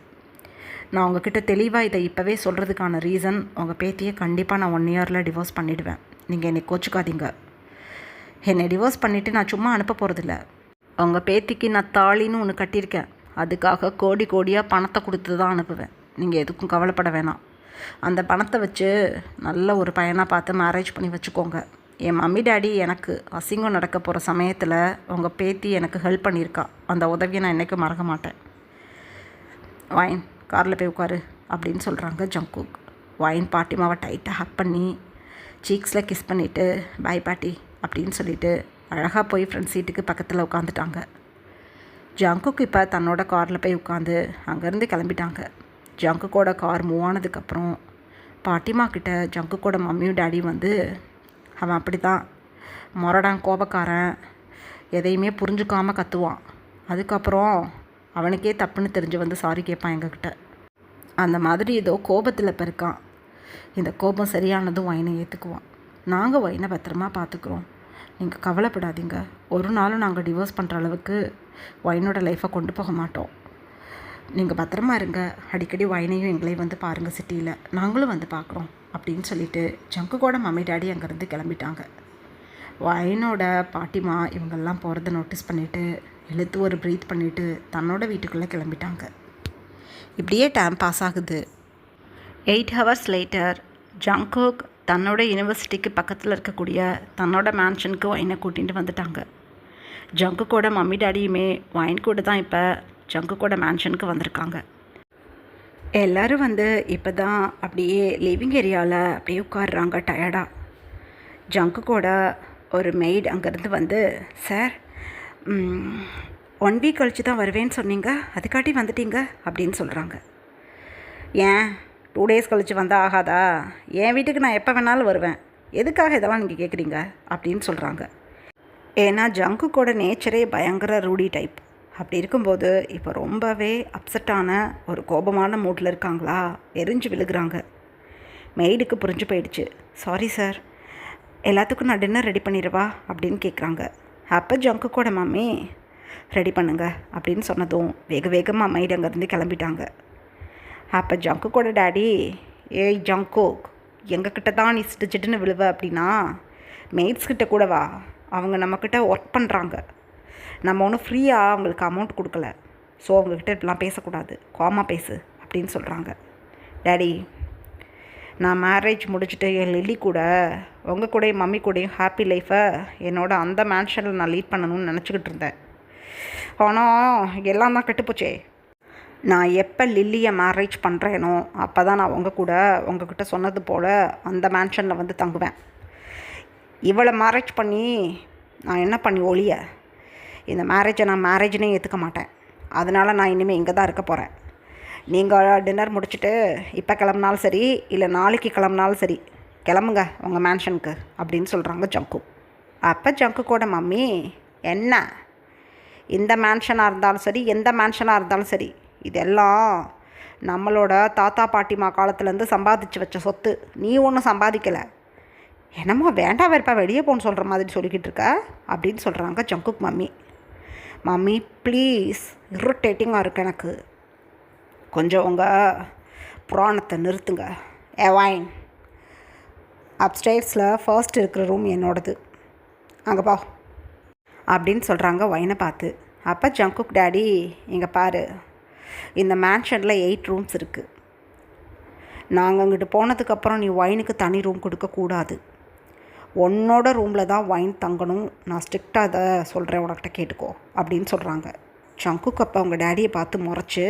நான் உங்ககிட்ட தெளிவாக இதை இப்போவே சொல்கிறதுக்கான ரீசன், உங்கள் பேத்தியை கண்டிப்பாக நான் 1 இயரில் டிவோர்ஸ் பண்ணிவிடுவேன். நீங்கள் என்னை கோச்சிக்காதீங்க. என்னை டிவோர்ஸ் பண்ணிவிட்டு நான் சும்மா அனுப்ப போகிறதில்ல. உங்கள் பேத்திக்கு நான் தாலின்னு ஒன்று கட்டியிருக்கேன், அதுக்காக கோடி கோடியாக பணத்தை கொடுத்து தான் அனுப்புவேன். நீங்கள் எதுக்கும் கவலைப்பட வேணாம். அந்த பணத்தை வச்சு நல்ல ஒரு பையனாக பார்த்து மேரேஜ் பண்ணி வச்சுக்கோங்க. என் மம்மி டாடி எனக்கு அசிங்கம் நடக்க போகிற சமயத்தில் உங்கள் பேத்தி எனக்கு ஹெல்ப் பண்ணியிருக்கா, அந்த உதவியை நான் என்றைக்கும் மறக்க மாட்டேன். வைன் காரில் போய் உட்காரு அப்படின்னு சொல்கிறாங்க ஜங்குக். வைன் பாட்டிமாவை டைட்டாக ஹக் பண்ணி சீக்ஸில் கிஸ் பண்ணிவிட்டு பாய் பாட்டி அப்படின்னு சொல்லிவிட்டு அழகாக போய் ஃப்ரண்ட் சீட்டுக்கு பக்கத்தில் உட்காந்துட்டாங்க. ஜங்குக் இப்போ தன்னோட காரில் போய் உட்காந்து அங்கேருந்து கிளம்பிட்டாங்க. ஜங்குக்கோட கார் மூவ் ஆனதுக்கப்புறம் பாட்டிமா கிட்ட ஜங்குக்கோட மம்மியும் டாடியும் வந்து, அவன் அப்படி தான் மொரடான், கோபக்காரன், எதையுமே புரிஞ்சுக்காமல் கத்துவான், அதுக்கப்புறம் அவனுக்கே தப்புன்னு தெரிஞ்சு வந்து சாரி கேட்பான் எங்ககிட்ட. அந்த மாதிரி ஏதோ கோபத்தில் இப்போ இருக்கான். இந்த கோபம் சரியானதும் வைனை ஏற்றுக்குவான். நாங்கள் வைனை பத்திரமா பார்த்துக்குறோம், நீங்கள் கவலைப்படாதீங்க. ஒரு நாளும் நாங்கள் டிவோர்ஸ் பண்ணுற அளவுக்கு வைனோட லைஃப்பை கொண்டு போக மாட்டோம். நீங்கள் பத்திரமா இருங்க. அடிக்கடி வைனையும் எங்களையும் வந்து பாருங்கள், சிட்டியில் நாங்களும் வந்து பார்க்குறோம் அப்படின்னு சொல்லிவிட்டு ஜங்குக்கோட மம்மி டாடி அங்கேருந்து கிளம்பிட்டாங்க. வைனோட பாட்டிமா இவங்கெல்லாம் போகிறத நோட்டீஸ் பண்ணிவிட்டு இழுத்து ஒரு ப்ரீத் பண்ணிவிட்டு தன்னோட வீட்டுக்குள்ளே கிளம்பிட்டாங்க. இப்படியே டைம் பாஸ் ஆகுது. 8 hours லேட்டர் ஜங்குக் தன்னோட யூனிவர்சிட்டிக்கு பக்கத்தில் இருக்கக்கூடிய தன்னோட மேன்ஷனுக்கு வைனை கூட்டிகிட்டு வந்துட்டாங்க. ஜங்குக்கோட மம்மி டாடியுமே வைன் கூட தான் இப்போ ஜங்குக்கோட மேன்ஷனுக்கு வந்திருக்காங்க. எல்லோரும் வந்து இப்போ தான் அப்படியே லிவிங் ஏரியாவில் அப்படியே உட்காடுறாங்க டயர்டாக. ஜங்குக்கோட ஒரு மெய்ட் அங்கேருந்து வந்து, சார் 1 வீக் கழித்து தான் வருவேன்னு சொன்னீங்க, அதுக்காட்டி வந்துட்டீங்க அப்படின்னு சொல்கிறாங்க. ஏன் 2 days கழித்து வந்தால் ஆகாதா? என் வீட்டுக்கு நான் எப்போ வேணாலும் வருவேன், எதுக்காக இதெல்லாம் நீங்கள் கேட்குறீங்க அப்படின்னு சொல்கிறாங்க. ஏன்னா ஜங்குக்கோட நேச்சரே பயங்கர ரூடி டைப். அப்படி இருக்கும்போது இப்போ ரொம்பவே அப்செட்டான ஒரு கோபமான மூட்டில் இருக்காங்களா, எரிஞ்சு விழுகிறாங்க. மெய்டுக்கு புரிஞ்சு போயிடுச்சு. சாரி சார், எல்லாத்துக்கும் நான் டின்னர் ரெடி பண்ணிடுவா அப்படின்னு கேட்குறாங்க. அப்போ ஜங்குக்கோட மம்மி ரெடி பண்ணுங்க அப்படின்னு சொன்னதும் வேக வேகமாக மெய்டு அங்கேருந்து கிளம்பிட்டாங்க. அப்போ ஜங்குக்கோட டாடி, ஏய் ஜங்குக், எங்கக்கிட்ட தான் நீ சிட்டுன்னு விழுவ அப்படின்னா மெய்ட்ஸ்கிட்ட கூட வா, அவங்க நம்மக்கிட்ட ஒர்க் பண்ணுறாங்க, நம்ம ஒன்றும் ஃப்ரீயாக அவங்களுக்கு அமௌண்ட் கொடுக்கல, ஸோ அவங்கக்கிட்ட இப்படிலாம் பேசக்கூடாது, காமாக பேசு அப்படின்னு சொல்கிறாங்க. டாடி, நான் மேரேஜ் முடிச்சுட்டு என் லில்லி கூட உங்கள் கூடயும் மம்மி கூடயும் ஹாப்பி லைஃப்பை என்னோட அந்த மேன்ஷனில் நான் லீட் பண்ணணும்னு நினச்சிக்கிட்டு இருந்தேன். ஆனால் எல்லாம் தான் கெட்டுப்போச்சே. நான் எப்போ லில்லியை மேரேஜ் பண்ணுறேனோ அப்போ தான் நான் உங்ககிட்ட சொன்னது போல் அந்த மேன்ஷனில் வந்து தங்குவேன். இவளை மேரேஜ் பண்ணி நான் என்ன பண்ணி ஒழிய, இந்த மேரேஜை நான் மேரேஜ்னே ஏற்றுக்க மாட்டேன். அதனால் நான் இனிமேல் இங்கே தான் இருக்க போகிறேன். நீங்கள் டின்னர் முடிச்சுட்டு இப்போ கிளம்புனாலும் சரி, இல்லை நாளைக்கு கிளம்புனாலும் சரி, கிளம்புங்க உங்கள் மேன்ஷனுக்கு அப்படின்னு சொல்கிறாங்க ஜங்கு. அப்போ ஜங்குக்கோட மம்மி, என்ன இந்த மேன்ஷனாக இருந்தாலும் சரி, எந்த மேன்ஷனாக இருந்தாலும் சரி, இதெல்லாம் நம்மளோட தாத்தா பாட்டிமா காலத்துலேருந்து சம்பாதிச்சு வச்ச சொத்து. நீ ஒன்றும் சம்பாதிக்கலை. என்னமோ வேண்டாம் வெறுப்பா வெளியே போன்னு சொல்கிற மாதிரி சொல்லிக்கிட்டு இருக்க அப்படின்னு சொல்கிறாங்க ஜங்குக் மம்மி. மம்மி ப்ளீஸ், இரிட்டேட்டிங்காக இருக்கு எனக்கு. கொஞ்சம் உங்கள் புராணத்தை நிறுத்துங்க. வைன், அப்ஸ்டேர்ஸில் ஃபர்ஸ்ட் இருக்கிற ரூம் என்னோடது, அங்கே பா அப்படின்னு சொல்கிறாங்க வைனை பார்த்து. அப்போ ஜங்குக் டேடி, இங்கே பாரு, இந்த மேன்ஷனில் 8 ரூம்ஸ் இருக்குது. நாங்கள் அங்கிட்டு போனதுக்கப்புறம் நீ வைனுக்கு தனி ரூம் கொடுக்கக்கூடாது. உன்னோட ரூமில் தான் வைன் தங்கணும். நான் ஸ்ட்ரிக்டாக அதை சொல்கிறேன், உனக்கிட்ட கேட்டுக்கோ அப்படின்னு சொல்கிறாங்க. ஜங்குக் அப்போ அவங்க டேடியை பார்த்து முறைச்சி,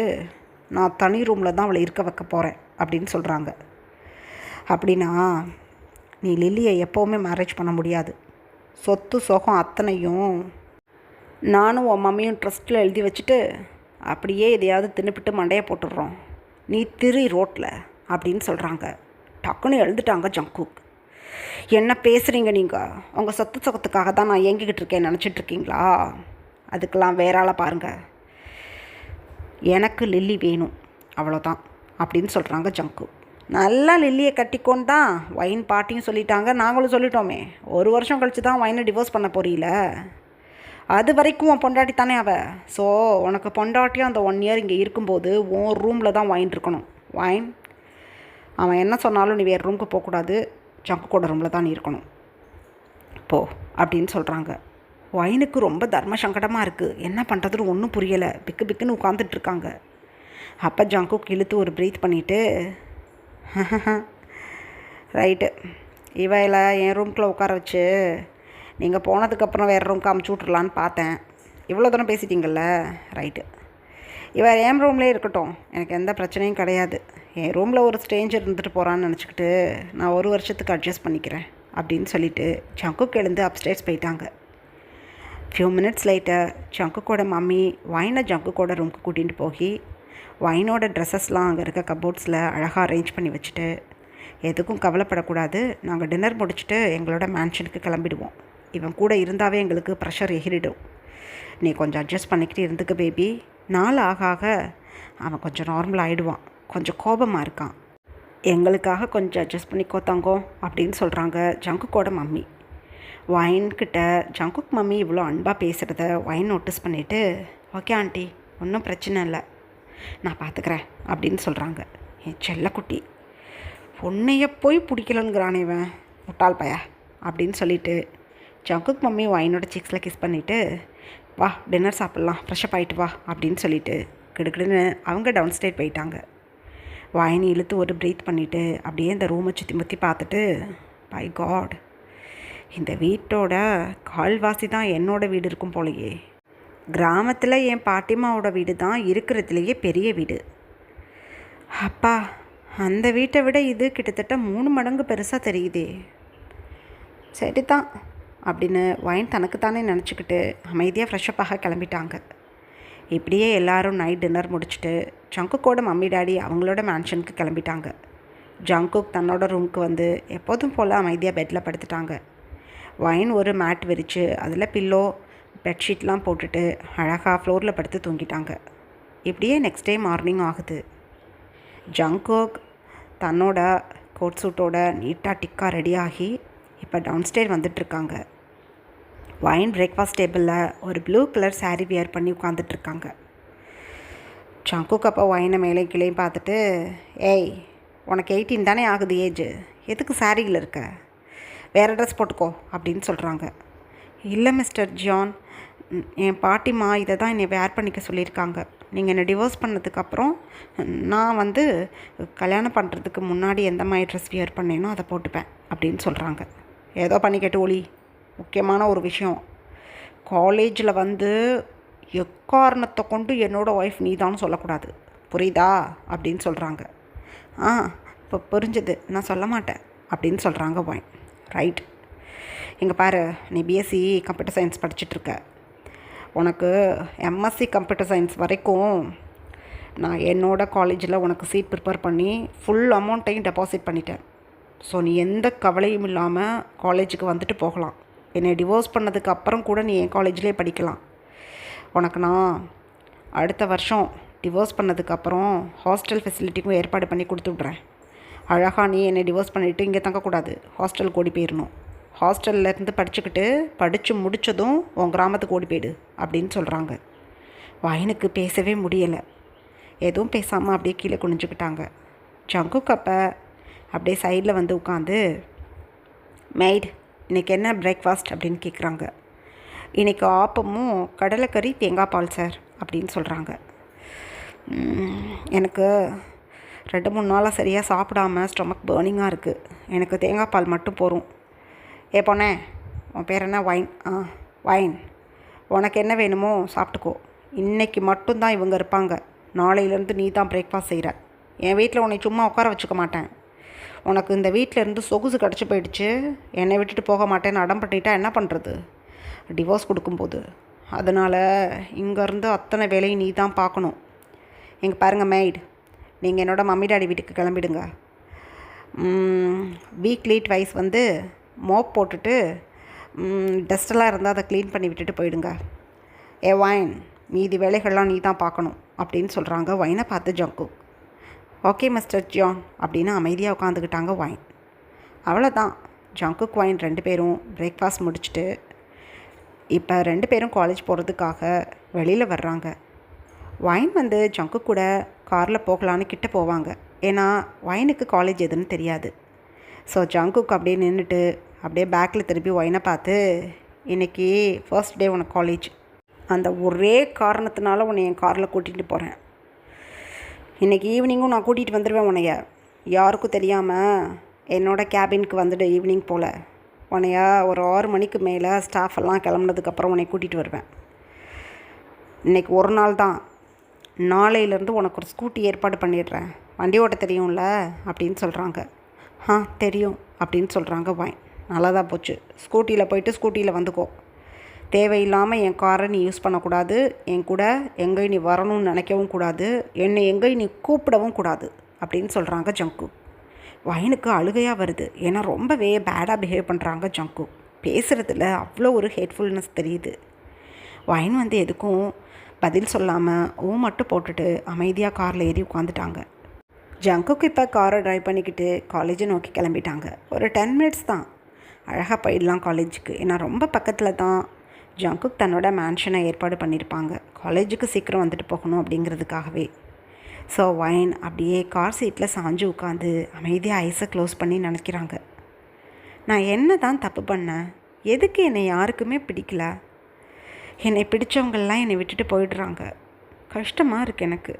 நான் தனி ரூமில் தான் அவளை இருக்க வைக்க போகிறேன் அப்படின்னு சொல்கிறாங்க. அப்படின்னா நீ லில்லியை எப்போவுமே மேரேஜ் பண்ண முடியாது. சொத்து சோகம் அத்தனையும் நானும் உன் மம்மியும் ட்ரஸ்ட்டில் எழுதி வச்சுட்டு அப்படியே எதையாவது தின்னுப்பிட்டு மண்டையை போட்டுடுறோம். நீ திரி ரோட்டில் அப்படின்னு சொல்கிறாங்க. டக்குன்னு எழுந்துட்டாங்க ஜங்குக். என்ன பேசுகிறீங்க நீங்கள்? உங்கள் சொத்து சொகத்துக்காக தான் நான் இயங்கிக்கிட்டு இருக்கேன் நினச்சிட்ருக்கீங்களா? அதுக்கெல்லாம் வேற ஆளை பாருங்கள். எனக்கு லில்லி வேணும், அவ்வளோதான் அப்படின்னு சொல்கிறாங்க ஜங்குக். நல்லா லில்லியை கட்டிக்கொண்டு தான் வைன் பாட்டியும் சொல்லிட்டாங்க, நாங்களும் சொல்லிட்டோமே. 1 வருஷம் கழித்து தான் வைனை டிவோர்ஸ் பண்ண போறீல. அது வரைக்கும் உன் பொண்டாட்டி தானே அவள். ஸோ உனக்கு பொண்டாட்டியும் அந்த 1 இயர் இங்கே இருக்கும்போது உன் ரூமில் தான் வைன் இருக்கணும். வைன், அவன் என்ன சொன்னாலும் நீ வேறு ரூமுக்கு போகக்கூடாது. ஜங்குக்கோட ரூமில் தான் நீ இருக்கணும், போ அப்படின்னு சொல்கிறாங்க. வைனுக்கு ரொம்ப தர்ம சங்கடமாக இருக்குது. என்ன பண்ணுறதுன்னு ஒன்றும் புரியலை. பிக்கு பிக்குன்னு உட்காந்துட்ருக்காங்க. அப்போ ஜங்குக் இழுத்து ஒரு ப்ரீத் பண்ணிவிட்டு, ரைட்டு, இவையில் என் ரூம்குள்ளே உட்கார வச்சு நீங்கள் போனதுக்கப்புறம் வேறு ரூம்க்கு அமுச்சு விட்றலான்னு பார்த்தேன். இவ்வளோ தூரம் பேசிட்டீங்கள்ல, ரைட்டு, இவள் என் ரூம்லேயே இருக்கட்டும், எனக்கு எந்த பிரச்சனையும் கிடையாது. என் ரூமில் ஒரு ஸ்ட்ரேஞ்சர் இருந்துட்டு போகிறான்னு நினச்சிக்கிட்டு நான் 1 வருஷத்துக்கு அட்ஜஸ்ட் பண்ணிக்கிறேன் அப்படின்னு சொல்லிவிட்டு ஜங்குக் எழுந்து அப்ஸ்டேர்ஸ் போயிட்டாங்க. ஃபியூ மினிட்ஸ் லேட்டர் ஜங்குக்கோட மம்மி வைனை ஜங்குக்கோட ரூமுக்கு கூட்டிகிட்டு போய் வைனோட ட்ரெஸ்ஸஸ்லாம் அங்கே இருக்க கபோர்ட்ஸில் அழகாக அரேஞ்ச் பண்ணி வச்சுட்டு, எதுக்கும் கவலைப்படக்கூடாது, நாங்கள் டின்னர் முடிச்சுட்டு எங்களோட மேன்ஷனுக்கு கிளம்பிடுவோம். இவன் கூட இருந்தாவே எங்களுக்கு ப்ரெஷர் எகிரிடும். நீ கொஞ்சம் அட்ஜஸ்ட் பண்ணிக்கிட்டு இருந்துக்க பேபி. நாள் ஆக ஆக அவன் கொஞ்சம் நார்மல் ஆகிடுவான். கொஞ்சம் கோபமாக இருக்கான். எங்களுக்காக கொஞ்சம் அட்ஜஸ்ட் பண்ணிக்கோ தங்கம் அப்படின்னு சொல்கிறாங்க ஜங்குக்கோட மம்மி. வைன்கிட்ட ஜங்குக் மம்மி இவ்வளோ அன்பாக பேசுகிறத வைன் நோட்டீஸ் பண்ணிவிட்டு, ஓகே ஆண்டி, ஒன்றும் பிரச்சனை இல்லை, நான் பார்த்துக்கிறேன் அப்படின்னு சொல்கிறாங்க. என் செல்லக்குட்டி, பொண்ணைய போய் பிடிக்கலங்கிறானே இவன் முட்டாள் பைய அப்படின்னு சொல்லிவிட்டு ஜங்குக் மம்மி வைனோட சிக்ஸில் கிஸ் பண்ணிவிட்டு, வா டின்னர் சாப்பிட்லாம், ஃப்ரெஷ்ஷப் ஆகிட்டு வா அப்படின்னு சொல்லிவிட்டு கிடுக்கிடுன்னு அவங்க டவுன் ஸ்டேட் போயிட்டாங்க. வைன் இழுத்து ஒரு ப்ரீத் பண்ணிவிட்டு அப்படியே இந்த ரூமை சுற்றி முற்றி பார்த்துட்டு, பை காட், இந்த வீட்டோட கால்வாசி தான் என்னோடய வீடு இருக்கும் போலையே. கிராமத்தில் என் பாட்டிமாவோட வீடு தான் இருக்கிறதுலையே பெரிய வீடு. அப்பா, அந்த வீட்டை விட இது கிட்டத்தட்ட 3 மடங்கு பெருசாக தெரியுதே. சரி தான் அப்படின்னு வைன் தனக்குத்தானே நினச்சிக்கிட்டு அமைதியாக ஃப்ரெஷ்ஷப்பாக கிளம்பிட்டாங்க. இப்படியே எல்லோரும் நைட் டின்னர் முடிச்சுட்டு ஜங்குக்கோட மம்மி டாடி அவங்களோட மேன்ஷனுக்கு கிளம்பிட்டாங்க. ஜங்குக் தன்னோட ரூமுக்கு வந்து எப்போதும் போல் அமைதியாக பெட்டில் படுத்துட்டாங்க. வைன் ஒரு மேட் விரித்து அதில் பில்லோ பெட்ஷீட்லாம் போட்டுட்டு அழகாக ஃப்ளோரில் படுத்து தூங்கிட்டாங்க. இப்படியே நெக்ஸ்ட் டே மார்னிங் ஆகுது. ஜங்குக் தன்னோட கோட் சூட்டோட நீட்டாக டிக்காக ரெடியாகி இப்போ டவுன்ஸ்டேர் வந்துட்டுருக்காங்க. வைன் பிரேக்ஃபாஸ்ட் டேபிளில் ஒரு ப்ளூ கலர் சாரீ வியர் பண்ணி உட்காந்துட்ருக்காங்க. ஜங்குக் அப்போ வைனை மேலே கீழே பார்த்துட்டு, ஏய், உனக்கு 18 தானே ஆகுது ஏஜ், எதுக்கு சாரியில் இருக்க, வேறு ட்ரெஸ் போட்டுக்கோ அப்படின்னு சொல்கிறாங்க. இல்லை மிஸ்டர் ஜான், என் பாட்டிமா இதை தான் என்னை வேர் பண்ணிக்க சொல்லியிருக்காங்க. நீங்கள் என்னை டிவோர்ஸ் பண்ணதுக்கப்புறம் நான் கல்யாணம் பண்ணுறதுக்கு முன்னாடி எந்த மாதிரி ட்ரெஸ் வியர் பண்ணேனோ அதை போட்டுப்பேன் அப்படின்னு சொல்கிறாங்க. ஏதோ பண்ணிக்கட்டு ஒளி, முக்கியமான ஒரு விஷயம், காலேஜில் எக்காரணத்தை கொண்டு என்னோடய ஒய்ஃப் நீ தான் சொல்லக்கூடாது, புரியுதா அப்படின்னு சொல்கிறாங்க. இப்போ புரிஞ்சுது, நான் சொல்ல மாட்டேன் அப்படின்னு சொல்கிறாங்க வைன். ரைட், இங்கே பாரு, நீ பிஎஸ்சி கம்ப்யூட்டர் சயின்ஸ் படிச்சுட்ருக்க. உனக்கு எம்எஸ்சி கம்ப்யூட்டர் சயின்ஸ் வரைக்கும் நான் என்னோடய காலேஜில் உனக்கு சீட் ப்ரிப்பேர் பண்ணி ஃபுல் அமௌண்ட்டையும் டெபாசிட் பண்ணிட்டேன். ஸோ நீ எந்த கவலையும் இல்லாமல் காலேஜுக்கு வந்துட்டு போகலாம். என்னை டிவோர்ஸ் பண்ணதுக்கு அப்புறம் கூட நீ என் காலேஜ்லேயே படிக்கலாம். உனக்கு நான் அடுத்த வருஷம் டிவோர்ஸ் பண்ணதுக்கப்புறம் ஹாஸ்டல் ஃபெசிலிட்டிக்கும் ஏற்பாடு பண்ணி கொடுத்து விட்றேன். அழகாக நீ என்னை டிவோர்ஸ் பண்ணிவிட்டு இங்கே தங்கக்கூடாது, ஹாஸ்டலுக்கு ஓடி போயிடணும். ஹாஸ்டல்லேருந்து படித்து முடித்ததும் உன் கிராமத்துக்கு ஓடி போயிடு அப்படின்னு சொல்கிறாங்க. வைனுக்கு பேசவே முடியலை. எதுவும் பேசாமல் அப்படியே கீழே குனிஞ்சுக்கிட்டாங்க. ஜங்குக் அப்போ அப்படியே சைடில் வந்து உட்காந்து, மெய்ட் இன்றைக்கி என்ன பிரேக்ஃபாஸ்ட் அப்படின்னு கேட்குறாங்க. இன்றைக்கி ஆப்பமும் கடலைக்கறி தேங்காய் பால் சார் அப்படின்னு சொல்கிறாங்க. எனக்கு 2-3 நாளாக சரியாக சாப்பிடாம ஸ்டொமக் பர்னிங்காக இருக்குது. எனக்கு தேங்காய் பால் மட்டும் போகும். பொண்ணே, உன் பேர் என்ன? வைன். வைன், உனக்கு என்ன வேணுமோ சாப்பிட்டுக்கோ. இன்றைக்கி மட்டும்தான் இவங்க இருப்பாங்க. நாளையிலேருந்து நீ தான் பிரேக்ஃபாஸ்ட் செய்கிற. என் வீட்டில் உன்னை சும்மா உட்கார வச்சுக்க மாட்டேன். உனக்கு இந்த வீட்டிலேருந்து சொகுசு கிடச்சி போயிடுச்சு. என்னை விட்டுட்டு போக மாட்டேன்னு அடம் பண்ணிட்டா என்ன பண்ணுறது டிவோர்ஸ் கொடுக்கும்போது? அதனால் இங்கேருந்து அத்தனை வேலையும் நீ தான் பார்க்கணும். எங்கே பாருங்கள் மெய்ட், நீங்கள் என்னோடய மம்மி டாடி வீட்டுக்கு கிளம்பிடுங்க. வீக்லி ட்வைஸ் வந்து மோப் போட்டுட்டு டஸ்டெல்லாம் இருந்தால் அதை க்ளீன் பண்ணி விட்டுட்டு போயிடுங்க. வைன், மீதி வேலைகள்லாம் நீ தான் பார்க்கணும் அப்படின்னு சொல்கிறாங்க. வைனை பார்த்து ஜங்குக், ஓகே மிஸ்டர் ஜான் அப்படின்னு அமைதியாக உட்காந்துக்கிட்டாங்க வைன். அவ்வளோதான். ஜங்குக் வைன் 2 பேரும் பிரேக்ஃபாஸ்ட் முடிச்சுட்டு இப்போ 2 பேரும் காலேஜ் போகிறதுக்காக வெளியில் வர்றாங்க. வைன் வந்து ஜங்குக் கூட காரில் போகலான்னு கிட்ட போவாங்க. ஏன்னா வைனுக்கு காலேஜ் எதுன்னு தெரியாது. ஸோ ஜங்குக் அப்படியே நின்றுட்டு அப்படியே பேக்கில் திருப்பி வைனை பார்த்து, இன்றைக்கி ஃபர்ஸ்ட் டே உனக்கு காலேஜ். அந்த ஒரே காரணத்தினால உன்னை என் காரில் கூட்டிகிட்டு போகிறேன். இன்றைக்கி ஈவினிங்கும் நான் கூட்டிகிட்டு வந்துடுவேன் உன்னைய. யாருக்கும் தெரியாமல் என்னோடய கேபினுக்கு வந்துட்டு ஈவினிங் போல் உன்னைய ஒரு 6 மணிக்கு மேலே ஸ்டாஃப் எல்லாம் கிளம்புனதுக்கப்புறம் உன்னை கூட்டிகிட்டு வருவேன். இன்றைக்கி ஒரு நாள் தான். நாளையிலேருந்து உனக்கு ஒரு ஸ்கூட்டி ஏற்பாடு பண்ணிடுறேன். வண்டி ஓட்ட தெரியும்ல அப்படின்னு சொல்கிறாங்க. தெரியும் அப்படின்னு சொல்கிறாங்க வைன். நல்லதாக போச்சு. ஸ்கூட்டியில் போயிட்டு ஸ்கூட்டியில் வந்துக்கோ. தேவையில்லாமல் என் காரை நீ யூஸ் பண்ணக்கூடாது. என் கூட எங்கேயும் நீ வரணும்னு நினைக்கவும் கூடாது. என்னை எங்கேயும் நீ கூப்பிடவும் கூடாது அப்படின்னு சொல்கிறாங்க ஜங்குக். வைனுக்கு அழுகையாக வருது. ஏன்னா ரொம்பவே பேடாக பிஹேவ் பண்ணுறாங்க ஜங்குக். பேசுகிறதுல அவ்வளோ ஒரு ஹேட்ஃபுல்னஸ் தெரியுது. வைன் வந்து எதுக்கும் பதில் சொல்லாமல் மட்டும் போட்டுட்டு அமைதியாக காரில் ஏறி உட்காந்துட்டாங்க. ஜங்குக் இப்போ காரை ட்ரைவ் பண்ணிக்கிட்டு காலேஜை நோக்கி கிளம்பிட்டாங்க. ஒரு 10 மினிட்ஸ் தான். அழகாக போயிடலாம் காலேஜுக்கு. ஏன்னா ரொம்ப பக்கத்தில் தான் ஜங்குக் தன்னோட மேன்ஷனை ஏற்பாடு பண்ணியிருப்பாங்க. காலேஜுக்கு சீக்கிரம் வந்துட்டு போகணும் அப்படிங்கிறதுக்காகவே. ஸோ வைன் அப்படியே கார் சீட்டில் சாஞ்சு உட்காந்து அமைதியாக ஐஸை க்ளோஸ் பண்ணி நினைக்கிறாங்க. நான் என்ன தான் தப்பு பண்ணேன்? எதுக்கு என்னை யாருக்குமே பிடிக்கல? என்னை பிடிச்சவங்கள்லாம் என்னை விட்டுட்டு போயிடுறாங்க. கஷ்டமாக இருக்குது எனக்கு.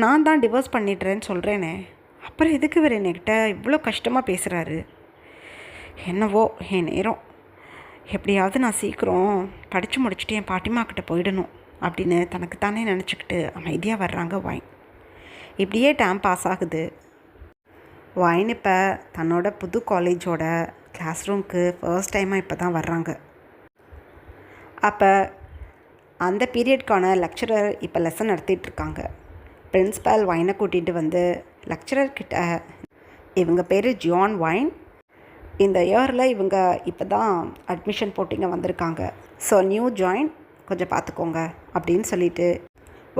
நான் தான் டிவோர்ஸ் பண்ணிடுறேன்னு சொல்கிறேனே, அப்புறம் எதுக்கு இவர் என்கிட்ட இவ்வளோ கஷ்டமாக பேசுகிறாரு? என்னவோ என் நேரம். எப்படியாவது நான் சீக்கிரம் படித்து முடிச்சுட்டு என் பாட்டிமாக்கிட்ட போயிடணும் அப்படின்னு தனக்குத்தானே நினச்சிக்கிட்டு அமைதியாக வர்றாங்க வைன். இப்படியே டைம் பாஸ் ஆகுது. வைன் இப்போ தன்னோட புது காலேஜோட கிளாஸ் ரூம்க்கு ஃபர்ஸ்ட் டைமாக இப்போ தான் வர்றாங்க. அப்போ அந்த பீரியட்கான லெக்சரர் இப்போ லெசன் நடத்திட்டுருக்காங்க. பிரின்ஸ்பால் வைனை கூட்டிகிட்டு வந்து லெக்சரர்கிட்ட, இவங்க பேர் ஜான் வைன். இந்த இயரில் இவங்க இப்போ தான் அட்மிஷன் போட்டிங்க வந்திருக்காங்க. ஸோ நியூ ஜாயின், கொஞ்சம் பார்த்துக்கோங்க அப்படின்னு சொல்லிவிட்டு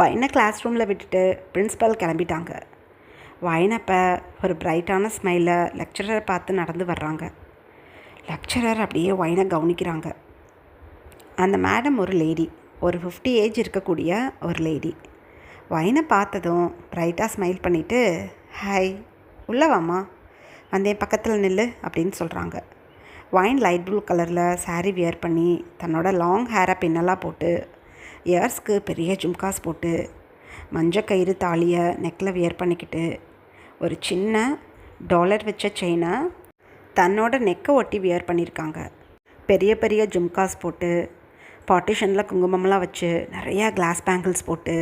வைனை கிளாஸ் ரூமில் விட்டுட்டு பிரின்ஸ்பல் கிளம்பிட்டாங்க. வைன் அப்போ ஒரு பிரைட்டான ஸ்மைலில் லெக்சரரை பார்த்து நடந்து வர்றாங்க. லெக்சரர் அப்படியே வைனை கவனிக்கிறாங்க. அந்த மேடம் ஒரு லேடி, ஒரு 50 ஏஜ் இருக்கக்கூடிய ஒரு லேடி. வைனை பார்த்ததும் பிரைட்டாக ஸ்மைல் பண்ணிவிட்டு, ஹாய், உள்ளவாம்மா, வந்தேன், பக்கத்தில் நில்லு அப்படின்னு சொல்கிறாங்க. வைன் லைட் ப்ளூ கலரில் சாரீ வியர் பண்ணி தன்னோட லாங் ஹேரை பின்னெல்லாம் போட்டு இயர்ஸ்க்கு பெரிய ஜும்காஸ் போட்டு மஞ்சள் கயிறு தாலியை நெக்கில் வியர் பண்ணிக்கிட்டு ஒரு சின்ன டாலர் வச்ச செயினை தன்னோட நெக்கை ஒட்டி வியர் பண்ணியிருக்காங்க. பெரிய பெரிய ஜும்காஸ் போட்டு பார்ட்டிஷனில் குங்குமம்லாம் வச்சு நிறையா கிளாஸ் பேங்கிள்ஸ் போட்டு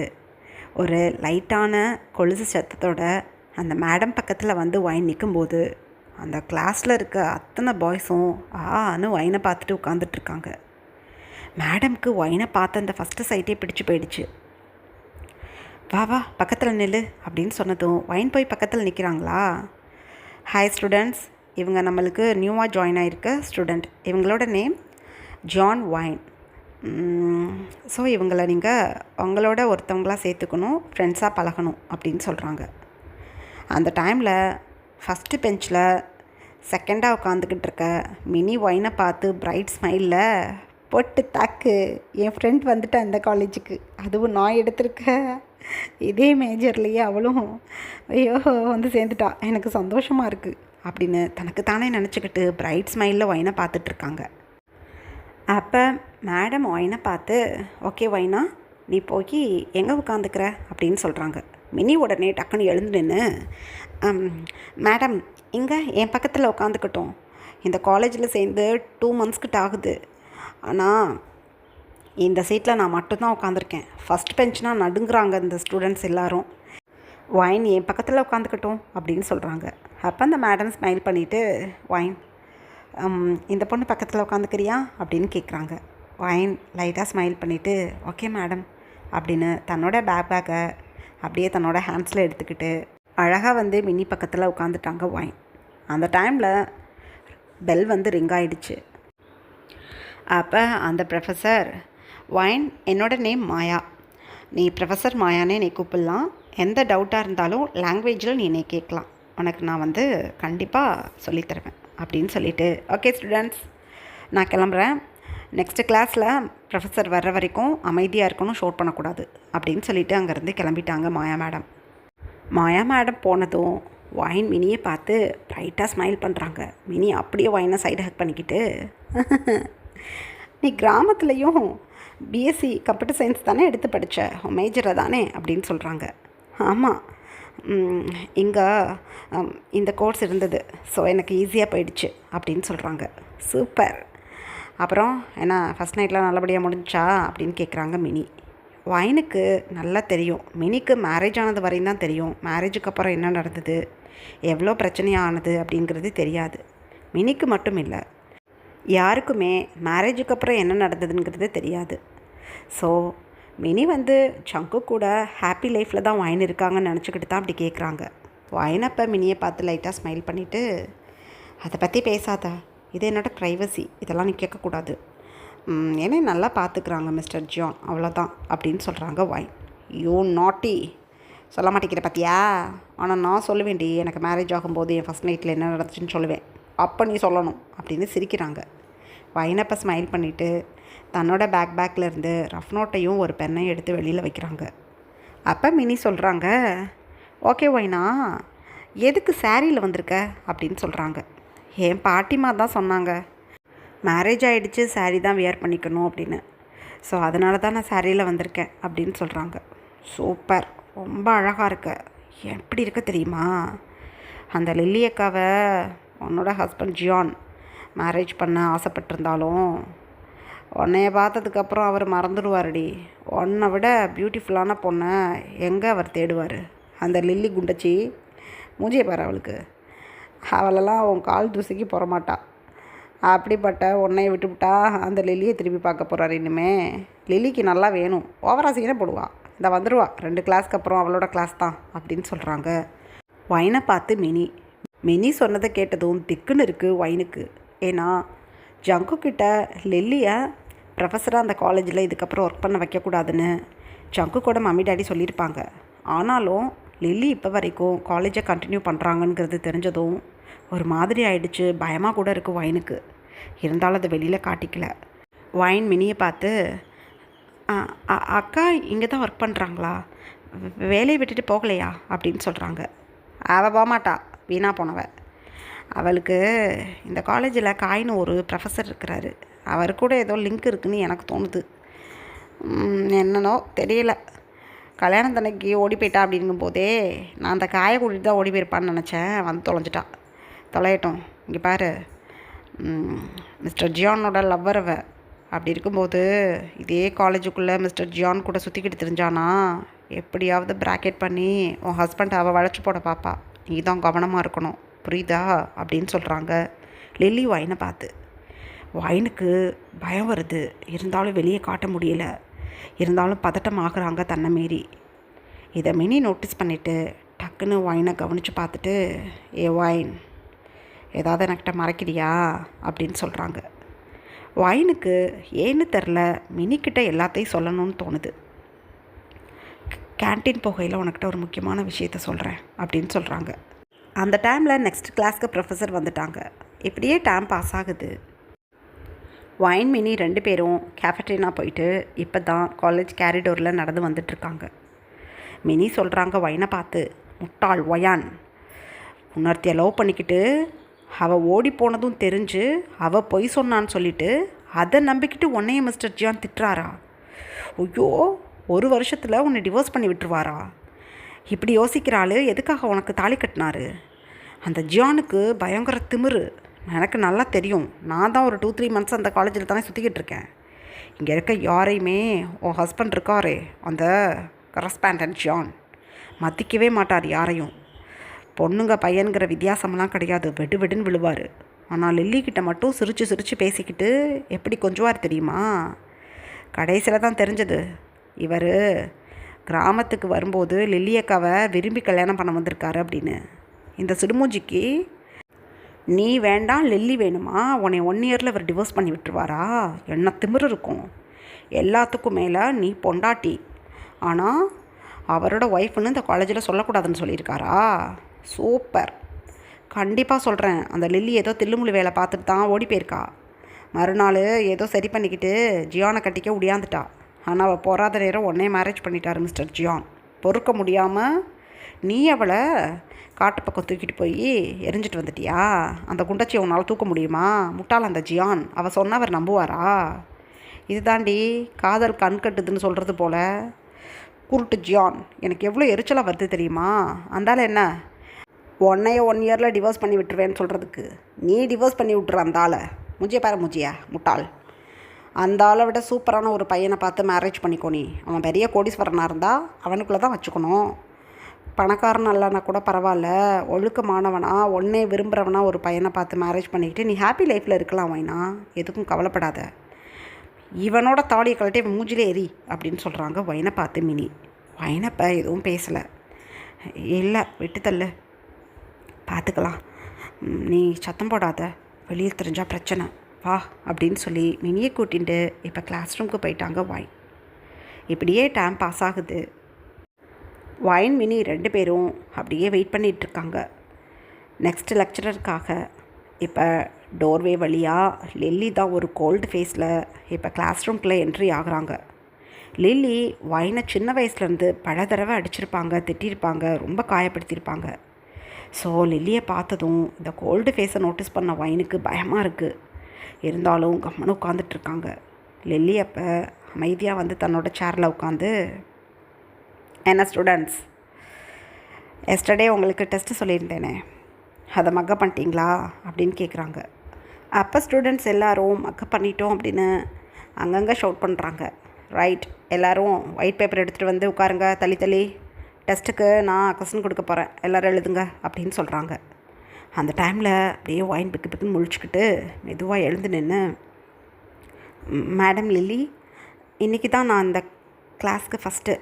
ஒரு லைட்டான கொலுசு சத்தத்தோட அந்த மேடம் பக்கத்தில் வந்து வைன் நிற்கும்போது அந்த கிளாஸில் இருக்க அத்தனை பாய்ஸும் ஆன்னு வைனை பார்த்துட்டு உட்காந்துட்ருக்காங்க. மேடம்க்கு வைனை பார்த்து அந்த ஃபஸ்ட்டு சைட்டே பிடிச்சி போயிடுச்சு. வா வா பக்கத்தில் நில்லு அப்படின்னு சொன்னதும் வைன் போய் பக்கத்தில் நிற்கிறாங்களா. ஹாய் ஸ்டூடெண்ட்ஸ், இவங்க நம்மளுக்கு நியூவாக ஜாயின் ஆகிருக்க ஸ்டூடெண்ட். இவங்களோட நேம் ஜான் வைன். ஸோ இவங்கள நீங்கள் உங்களோட ஒருத்தவங்களாக சேர்த்துக்கணும், ஃப்ரெண்ட்ஸாக பழகணும் அப்படின்னு சொல்கிறாங்க. அந்த டைமில் ஃபஸ்ட்டு பெஞ்சில் செகண்டாக உட்காந்துக்கிட்டு இருக்க மினி ஒயினை பார்த்து பிரைட் ஸ்மைலில் பொட்டு தாக்கு, என் ஃப்ரெண்ட் வந்துட்டேன் அந்த காலேஜுக்கு, அதுவும் நான் எடுத்திருக்க இதே மேஜர்லேயே அவளும் ஐயோ வந்து சேர்ந்துட்டா, எனக்கு சந்தோஷமாக இருக்குது அப்படின்னு தனக்கு தானே நினச்சிக்கிட்டு பிரைட் ஸ்மைலில் ஒயினை பார்த்துட்ருக்காங்க. அப்போ மேடம் ஒயினை பார்த்து, ஓகே ஒயினா நீ போய் எங்கே உட்காந்துக்கிற அப்படின்னு சொல்கிறாங்க. மினி உடனே டக்குன்னு எழுந்து நின்று, மேடம் இங்கே என் பக்கத்தில் உட்காந்துக்கிட்டோம், இந்த காலேஜில் சேர்ந்து 2 months ஆகுது, ஆனால் இந்த சீட்டில் நான் மட்டும்தான் உட்காந்துருக்கேன், ஃபஸ்ட் பெஞ்ச்னால் நடுங்குறாங்க இந்த ஸ்டூடெண்ட்ஸ் எல்லோரும், ஒயின் என் பக்கத்தில் உட்காந்துக்கிட்டோம் அப்படின்னு சொல்கிறாங்க. அப்போ அந்த மேடம் ஸ்மைல் பண்ணிவிட்டு, ஒயின் இந்த பொண்ணு பக்கத்தில் உட்காந்துக்கிறியா அப்படின்னு கேட்குறாங்க. ஒயின் லைட்டாக ஸ்மைல் பண்ணிவிட்டு, ஓகே மேடம் அப்படின்னு தன்னோட பேக்கை அப்படியே தன்னோட ஹேண்ட்ஸில் எடுத்துக்கிட்டு அழகாக வந்து மினி பக்கத்தில் உட்காந்துட்டாங்க ஒயின். அந்த டைமில் பெல் வந்து ரிங் ஆகிடுச்சு. அப்போ அந்த ப்ரொஃபஸர், ஒயின் என்னோட நேம் மாயா, நீ ப்ரொஃபஸர் மாயானே நீ கூப்பிடலாம், எந்த டவுட்டாக இருந்தாலும் லாங்குவேஜில் நீ என்னை கேட்கலாம், உனக்கு நான் வந்து கண்டிப்பாக சொல்லித்தருவேன் அப்படின்னு சொல்லிவிட்டு, ஓகே ஸ்டூடெண்ட்ஸ் நான் கிளம்புறேன், நெக்ஸ்ட்டு கிளாஸில் ப்ரொஃபஸர் வர்ற வரைக்கும் அமைதியாக இருக்கணும், ஷோட் பண்ணக்கூடாது அப்படின்னு சொல்லிவிட்டு அங்கேருந்து கிளம்பிட்டாங்க மாயா மேடம். மாயா மேடம் போனதும் ஒயின் மினியை பார்த்து ப்ரைட்டாக ஸ்மைல் பண்ணுறாங்க. மினி அப்படியே ஒயினை சைடு ஹக் பண்ணிக்கிட்டு, நீ கிராமத்துலேயும் பிஎஸ்சி கம்ப்யூட்டர் சயின்ஸ் தானே எடுத்து படித்த, மேஜரை தானே அப்படின்னு சொல்கிறாங்க. ஆமாம், இங்கே இந்த கோர்ஸ் இருந்தது, ஸோ எனக்கு ஈஸியாக போயிடுச்சு அப்படின்னு சொல்கிறாங்க. சூப்பர், அப்புறம் என்ன ஃபஸ்ட் நைட்டில் நல்லபடியாக முடிஞ்சா அப்படின்னு கேட்குறாங்க மினி. ஒயினுக்கு நல்லா தெரியும், மினிக்கு மேரேஜ் ஆனது வரையும் தான் தெரியும், மேரேஜுக்கு அப்புறம் என்ன நடந்தது, எவ்வளோ பிரச்சனையானது அப்படிங்கிறது தெரியாது. மினிக்கு மட்டும் இல்லை, யாருக்குமே மேரேஜுக்கு அப்புறம் என்ன நடந்ததுங்கிறது தெரியாது. ஸோ மினி வந்து சங்கு கூட ஹாப்பி லைஃப்பில் தான் ஒயின் இருக்காங்கன்னு நினச்சிக்கிட்டு தான் அப்படி கேட்குறாங்க. ஒயின் அப்போ மினியை பார்த்து லைட்டாக ஸ்மைல் பண்ணிவிட்டு, அதை பற்றி பேசாத, இது என்னோடய ப்ரைவசி, இதெல்லாம் நீ கேட்கக்கூடாது, ஏன்னா நல்லா பார்த்துக்குறாங்க மிஸ்டர் ஜான், அவ்வளோதான் அப்படின்னு சொல்கிறாங்க ஒயின். யூ நாட்டி, சொல்ல மாட்டேங்கிற பார்த்தியா, ஆனால் நான் சொல்லுவேன்டி, எனக்கு மேரேஜ் ஆகும்போது என் ஃபஸ்ட் நைட்டில் என்ன நடந்துச்சுன்னு சொல்லுவேன், அப்போ நீ சொல்லணும் அப்படின்னு சிரிக்கிறாங்க. ஒயினப்போ ஸ்மைல் பண்ணிவிட்டு தன்னோட பேக்கில் இருந்து ரஃப் நோட்டையும் ஒரு பெண்ணையும் எடுத்து வெளியில் வைக்கிறாங்க. அப்போ மினி சொல்கிறாங்க, ஓகே ஒயினா எதுக்கு சாரியில் வந்திருக்க அப்படின்னு சொல்கிறாங்க. என் பாட்டிமா தான் சொன்னாங்க, மேரேஜ் ஆகிடுச்சு சாரீ தான் வியர் பண்ணிக்கணும் அப்படின்னு, ஸோ அதனால தான் நான் சாரியில் வந்திருக்கேன் அப்படின்னு சொல்கிறாங்க. சூப்பர், ரொம்ப அழகாக இருக்க, எப்படி இருக்க தெரியுமா, அந்த லில்லி அக்காவை உன்னோட ஹஸ்பண்ட் ஜியான் மேரேஜ் பண்ண ஆசைப்பட்டிருந்தாலும் உன்னைய பார்த்ததுக்கப்புறம் அவர் மறந்துடுவார்டி, உன்னை விட பியூட்டிஃபுல்லான பொண்ணை எங்கே அவர் தேடுவார், அந்த லில்லி குண்டச்சி மூஞ்சியை பாரு, அவளெல்லாம் உன் கால் தூசிக்கு போக மாட்டா, அப்படிப்பட்ட உன்னையை விட்டுவிட்டா அந்த லில்லியை திருப்பி பார்க்க போகிறார். இனிமே லில்லிக்கு நல்லா வேணும், ஓவராசிங்கனே போடுவா, இந்த வந்துடுவா 2 கிளாஸ்க்கு அப்புறம் அவளோட கிளாஸ் தான் அப்படின்னு சொல்கிறாங்க. ஒயினை பார்த்து மினி சொன்னதை கேட்டதும் திக்குன்னு இருக்குது ஒயினுக்கு. ஏன்னா ஜங்கு கிட்ட லில்லியை ப்ரொஃபஸராக அந்த காலேஜில் இதுக்கப்புறம் ஒர்க் பண்ண வைக்கக்கூடாதுன்னு ஜங்கு கூட மம்மி டாடி சொல்லியிருப்பாங்க. ஆனாலும் லில்லி இப்போ வரைக்கும் காலேஜை கண்டினியூ பண்ணுறாங்கங்கிறது தெரிஞ்சதும் ஒரு மாதிரி ஆயிடுச்சு, பயமாக கூட இருக்குது ஒயினுக்கு. இருந்தாலும் அதை வெளியில் காட்டிக்கல. ஒயின் மினியை பார்த்து, அக்கா இங்கே தான் ஒர்க் பண்ணுறாங்களா, வேலையை விட்டுட்டு போகலையா அப்படின்னு சொல்கிறாங்க. அவள் போகமாட்டா, வீணாக போனவ, அவளுக்கு இந்த காலேஜில் காயின்னு ஒரு ப்ரொஃபஸர் இருக்கிறாரு, அவர் கூட ஏதோ லிங்க் இருக்குதுன்னு எனக்கு தோணுது, என்னன்னோ தெரியல, கல்யாணத்தன்னைக்கு ஓடி போயிட்டா அப்படிங்கும்போதே நான் அந்த காயை கூட்டிகிட்டு தான் ஓடி போயிருப்பான்னு நினச்சேன், வந்து தொலையட்டும், இங்கே பாரு, மிஸ்டர் ஜியானோட லவ்வர் அவ, அப்படி இருக்கும்போது இதே காலேஜுக்குள்ளே மிஸ்டர் ஜியான் கூட சுற்றிக்கிட்டு தெரிஞ்சானா எப்படியாவது ப்ராக்கெட் பண்ணி உன் ஹஸ்பண்ட் அவள் வளைச்சி போட பாப்பா, நீ தான் கவனமாக இருக்கணும், புரியுதா அப்படின்னு சொல்கிறாங்க லில்லி ஒயினை பார்த்து. ஒயினுக்கு பயம் வருது, இருந்தாலும் வெளியே காட்ட முடியல, இருந்தாலும் பதட்டம் ஆகுறாங்க தன்னை மீறி. இதை மினி நோட்டீஸ் பண்ணிவிட்டு டக்குன்னு ஒயினை கவனித்து பார்த்துட்டு, ஏ ஒயின் ஏதாவது என்கிட்ட மறைக்கிறியா அப்படின்னு சொல்கிறாங்க. வைனுக்கு ஏன்னு தெரில மினிக்கிட்ட எல்லாத்தையும் சொல்லணும்னு தோணுது. கேன்டீன் போகையில் உனக்கிட்ட ஒரு முக்கியமான விஷயத்த சொல்கிறேன் அப்படின்னு சொல்கிறாங்க. அந்த டைமில் நெக்ஸ்ட் கிளாஸ்க்கு ப்ரொஃபஸர் வந்துட்டாங்க. இப்படியே டைம் பாஸ் ஆகுது. வைன் மினி 2 பேரும் கேஃபட்டேரியா போயிட்டு இப்போ தான் காலேஜ் கேரிடோரில் நடந்து வந்துட்டுருக்காங்க. மினி சொல்கிறாங்க வைனை பார்த்து, முட்டாள் ஒயான், உணர்த்தியை லவ் பண்ணிக்கிட்டு அவள் ஓடி போனதும் தெரிஞ்சு அவள் பொய் சொன்னான்னு சொல்லிவிட்டு அதை நம்பிக்கிட்டு உன்னையே மிஸ்டர் ஜியான் திட்டுறாரா? ஐயோ, 1 வருஷத்தில் உன்னை டிவோர்ஸ் பண்ணி விட்டுருவாரா? இப்படி யோசிக்கிறாள் எதுக்காக உனக்கு தாலி கட்டினாரு? அந்த ஜியானுக்கு பயங்கர திமிரு. எனக்கு நல்லா தெரியும். நான் தான் ஒரு 2-3 மந்த்ஸ் அந்த காலேஜில் தானே சுற்றிக்கிட்டு இருக்கேன். இங்கே இருக்க யாரையுமே உன் ஹஸ்பண்ட் இருக்காரே அந்த கரஸ்பாண்டன்ட் ஜான் மதிக்கவே மாட்டார் யாரையும். பொண்ணுங்க பையனுங்கிற வித்தியாசமெல்லாம் கிடையாது, வெடு வெடுன்னு விழுவார். ஆனால் லில்லிக்கிட்ட மட்டும் சிரித்து சிரித்து பேசிக்கிட்டு எப்படி கொஞ்சுவார் தெரியுமா? கடைசியில் தான் தெரிஞ்சது இவர் கிராமத்துக்கு வரும்போது லில்லி அக்காவை விரும்பி கல்யாணம் பண்ண வந்திருக்காரு அப்படின்னு. இந்த சிடுமூஞ்சிக்கு நீ வேண்டாம் லில்லி வேணுமா? உன்னை 1 இயரில் இவர் டிவோர்ஸ் பண்ணி விட்டுருவாரா? என்ன திமிரு இருக்கும்? எல்லாத்துக்கும் மேலே நீ பொண்டாட்டி, ஆனால் அவரோட ஒய்ஃப்னு இந்த காலேஜில் சொல்லக்கூடாதுன்னு சொல்லியிருக்காரா? சூப்பர். கண்டிப்பாக சொல்கிறேன், அந்த லில்லி ஏதோ தில்லுமுள்ளு வேலை பார்த்துட்டு தான் ஓடி போயிருக்கா. மறுநாள் ஏதோ சரி பண்ணிக்கிட்டு ஜியானை கட்டிக்க உடையாந்துட்டா. ஆனால் அவள் போகாத நேரம் உடனே மேரேஜ் பண்ணிட்டார் மிஸ்டர் ஜியான். பொறுக்க முடியாமல் நீ அவளை காட்டு பக்கம் தூக்கிட்டு போய் எரிஞ்சிட்டு வந்துட்டியா? அந்த குண்டச்சியை உன்னால் தூக்க முடியுமா? முட்டாள் அந்த ஜியான். அவள் சொன்னால் அவர் நம்புவாரா? இது தாண்டி காதல் கண் கட்டுதுன்னு சொல்கிறது போல். குருட்டு ஜியான், எனக்கு எவ்வளோ எரிச்சலாக வருது தெரியுமா? அந்தால என்ன உன்னைய 1 இயரில் டிவோர்ஸ் பண்ணி விட்டுருவேன்னு சொல்கிறதுக்கு நீ டிவோர்ஸ் பண்ணி விட்டுற அந்த ஆளை. முஜியை பாரு முஜியா, முட்டாள். அந்த ஆளை விட சூப்பரான ஒரு பையனை பார்த்து மேரேஜ் பண்ணிக்கோ. நீ அவன் பெரிய கோடீஸ்வரனாக இருந்தால் அவனுக்குள்ளே தான் வச்சுக்கணும். பணக்காரன் இல்லைன்னா கூட பரவாயில்ல, ஒழுக்கமானவனா ஒன்னே விரும்புகிறவனா ஒரு பையனை பார்த்து மேரேஜ் பண்ணிக்கிட்டு நீ ஹாப்பி லைஃப்பில் இருக்கலாம் வைனா. எதுக்கும் கவலைப்படாத. இவனோட தாலியை கழட்டி மூஞ்சிலே எரி அப்படின்னு சொல்கிறாங்க வைனை பார்த்து மினி. வைனப்போ எதுவும் பேசலை. இல்லை விட்டுத்தள்ளு, பார்த்துக்கலாம், நீ சத்தம் போடாத, வெளியில் தெரிஞ்சால் பிரச்சனை, வா அப்படின்னு சொல்லி மினியை கூட்டிகிட்டு இப்போ கிளாஸ் ரூமுக்கு போயிட்டாங்க வைன். இப்படியே டைம் பாஸ் ஆகுது. வைன் மினி 2 பேரும் அப்படியே வெயிட் பண்ணிகிட்ருக்காங்க நெக்ஸ்ட் லெக்சரருக்காக. இப்போ டோர்வே வழியாக லில்லி தான் ஒரு கோல்டு ஃபேஸில் இப்போ கிளாஸ் ரூம்குள்ளே என்ட்ரி ஆகுறாங்க. லில்லி வைனை சின்ன வயசுலேருந்து பல தடவை அடிச்சிருப்பாங்க, திட்டிருப்பாங்க, ரொம்ப காயப்படுத்தியிருப்பாங்க. ஸோ லில்லியை பார்த்ததும் இந்த கோல்டு ஃபேஸை நோட்டீஸ் பண்ண வைனுக்கு பயமாக இருக்குது. இருந்தாலும் கம்மனு உட்காந்துட்ருக்காங்க. லில்லி அப்போ அமைதியாக வந்து தன்னோட சேரில் உட்காந்து, என்ன ஸ்டூடெண்ட்ஸ், எஸ்டர்டே உங்களுக்கு டெஸ்ட்டு சொல்லியிருந்தேனே, அதை மக்கப் பண்ணிட்டீங்களா அப்படின்னு கேட்குறாங்க. அப்போ ஸ்டூடெண்ட்ஸ் எல்லோரும் மக்கப் பண்ணிட்டோம் அப்படின்னு அங்கங்கே ஷவுட் பண்ணுறாங்க. ரைட், எல்லோரும் ஒயிட் பேப்பர் எடுத்துகிட்டு வந்து உட்காருங்க, தள்ளி தள்ளி, டெஸ்ட்டுக்கு நான் கொஸ்டின் கொடுக்க போகிறேன், எல்லோரும் எழுதுங்க அப்படின்னு சொல்கிறாங்க. அந்த டைமில் அப்படியே வைன் பிக்கு பிக்குன்னு முழிச்சுக்கிட்டு மெதுவாக எழுந்து நின்று, மேடம் லில்லி, இன்றைக்கி தான் நான் இந்த கிளாஸ்க்கு ஃபஸ்ட்டு,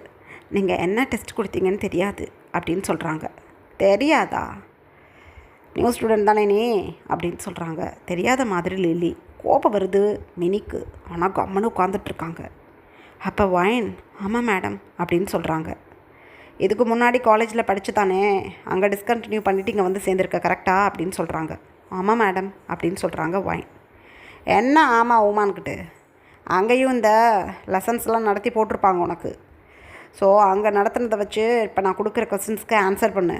நீங்கள் என்ன டெஸ்ட் கொடுத்தீங்கன்னு தெரியாது அப்படின்னு சொல்கிறாங்க. தெரியாதா? நியூ ஸ்டூடெண்ட் தானே நீ அப்படின்னு சொல்கிறாங்க. தெரியாத மாதிரி லில்லி. கோபம் வருது மினிக்கு, ஆனால் கம்மனு உட்காந்துட்ருக்காங்க. அப்போ வைன், ஆமாம் மேடம் அப்படின்னு சொல்கிறாங்க. இதுக்கு முன்னாடி காலேஜில் படித்து தானே அங்கே டிஸ்கண்டினியூ பண்ணிவிட்டு இங்கே வந்து சேர்ந்துருக்க கரெக்டா அப்படின்னு சொல்கிறாங்க. ஆமாம் மேடம் அப்படின்னு சொல்கிறாங்க வைன். என்ன ஆமாம் ஊமான்கிட்டு, அங்கேயும் இந்த லெசன்ஸ்லாம் நடத்தி போட்டிருப்பாங்க உனக்கு. ஸோ அங்கே நடத்துனதை வச்சு இப்போ நான் கொடுக்குற கொஸ்டின்ஸ்க்கு ஆன்சர் பண்ணு.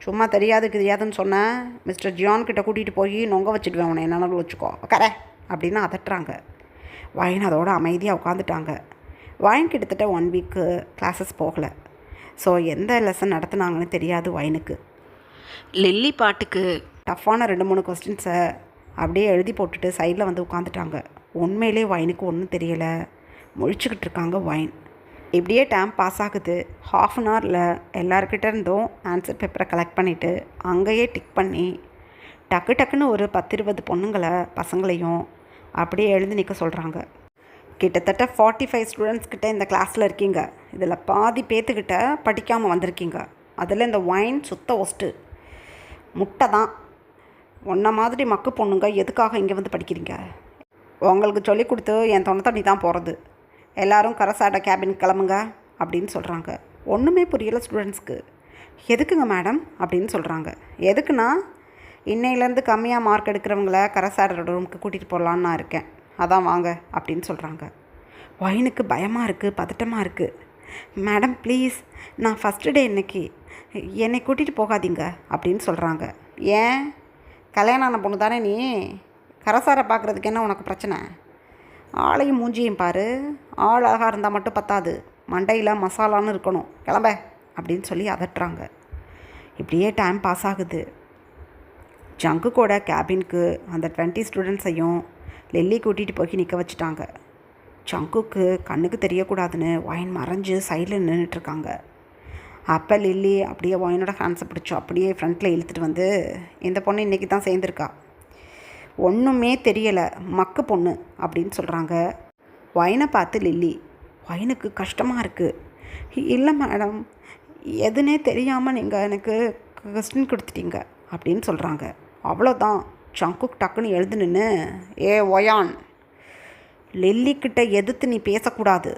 சும்மா தெரியாதுன்னு சொன்னேன் மிஸ்டர் ஜியான்கிட்ட கூட்டிகிட்டு போய் நொங்க வச்சுடுவேன் உன்னை, என்னென்னு வச்சுக்கோ கரை அப்படின்னு அதட்டுறாங்க. வைன் அதோட அமைதியாக உட்காந்துட்டாங்க. வைன் கிட்டத்தட்ட 1 வீக்கு கிளாஸஸ் போகலை. ஸோ எந்த லெசன் நடத்துனாங்கன்னு தெரியாது வைனுக்கு. லில்லி பாட்டுக்கு டஃப்பான 2-3 கொஸ்டின்ஸை அப்படியே எழுதி போட்டுட்டு சைடில் வந்து உட்காந்துட்டாங்க. உண்மையிலே வைனுக்கு ஒன்றும் தெரியலை, முழிச்சுக்கிட்டு இருக்காங்க வைன். இப்படியே டைம் பாஸ் ஆகுது. 1/2 அன் ஹவரில் எல்லாருக்கிட்ட இருந்தும் ஆன்சர் பேப்பரை கலெக்ட் பண்ணிவிட்டு அங்கேயே டிக் பண்ணி டக்குன்னு ஒரு 10-20 பொண்ணுங்களை பசங்களையும் அப்படியே எழுதி நிற்க சொல்கிறாங்க. கிட்டத்தட்ட 45 ஸ்டூடெண்ட்ஸ் கிட்ட இந்த கிளாஸில் இருக்கீங்க. இதில் பாதி பேத்துக்கிட்ட படிக்காமல் வந்திருக்கீங்க. அதில் இந்த வைன் சுத்த ஒஸ்ட்டு முட்டை தான். ஒன்றை மாதிரி மக்கு பொண்ணுங்க எதுக்காக இங்கே வந்து படிக்கிறீங்க? உங்களுக்கு சொல்லி கொடுத்து என் தொண்டை தண்ணி தான் போகிறது. எல்லோரும் கரசாட கேபின் கிளம்புங்க அப்படின்னு சொல்கிறாங்க. ஒன்றுமே புரியலை ஸ்டூடெண்ட்ஸ்க்கு. எதுக்குங்க மேடம் அப்படின்னு சொல்கிறாங்க. எதுக்குன்னா, இன்னையிலேருந்து கம்மியாக மார்க் எடுக்கிறவங்கள கரசாட ரூமுக்கு கூட்டிகிட்டு போகலான்னு நான் இருக்கேன், அதான் வாங்க அப்படின்னு சொல்கிறாங்க. ஒயினுக்கு பயமாக இருக்குது, பதட்டமாக இருக்குது. மேடம் ப்ளீஸ், நான் ஃபஸ்ட்டு டே இன்னைக்கு, என்னை கூட்டிகிட்டு போகாதீங்க அப்படின்னு சொல்கிறாங்க. ஏன், கல்யாணம் ஆன பொண்ணு தானே நீ, கரசாரை பார்க்குறதுக்கு என்ன உனக்கு பிரச்சனை? ஆளையும் மூஞ்சியும் பாரு, ஆள் அழகாக இருந்தால் மட்டும் பத்தாது, மண்டையில் மசாலான்னு இருக்கணும், கிளம்ப அப்படின்னு சொல்லி அதட்டுறாங்க. இப்படியே டைம் பாஸ் ஆகுது. ஜங்குக்கோட கேபினுக்கு அந்த 20 ஸ்டூடெண்ட்ஸையும் லில்லி கூட்டிகிட்டு போய் நிற்க வச்சுட்டாங்க. ஜங்குக்கு கண்ணுக்கு தெரியக்கூடாதுன்னு ஒயின் மறைஞ்சு சைடில் நின்றுட்டுருக்காங்க. அப்போ லில்லி அப்படியே ஒயினோட ஹேண்ட்ஸை பிடிச்சோம் அப்படியே ஃப்ரண்ட்டில் இழுத்துட்டு வந்து, இந்த பொண்ணு இன்றைக்கி தான் சேர்ந்துருக்கா, ஒன்றுமே தெரியலை, மக்கு பொண்ணு அப்படின்னு சொல்கிறாங்க. ஒயினை பார்த்து லில்லி, ஒயினுக்கு கஷ்டமாக இருக்குது. இல்லை மேடம், எதுனே தெரியாமல் நீங்கள் எனக்கு கொஸ்டின் கொடுத்துட்டீங்க அப்படின்னு சொல்கிறாங்க. அவ்வளோதான், ஜங்குக் டக்குன்னு எழுது நின்று, ஏ ஒயான், லில்லிக்கிட்ட எதிர்த்து நீ பேசக்கூடாது,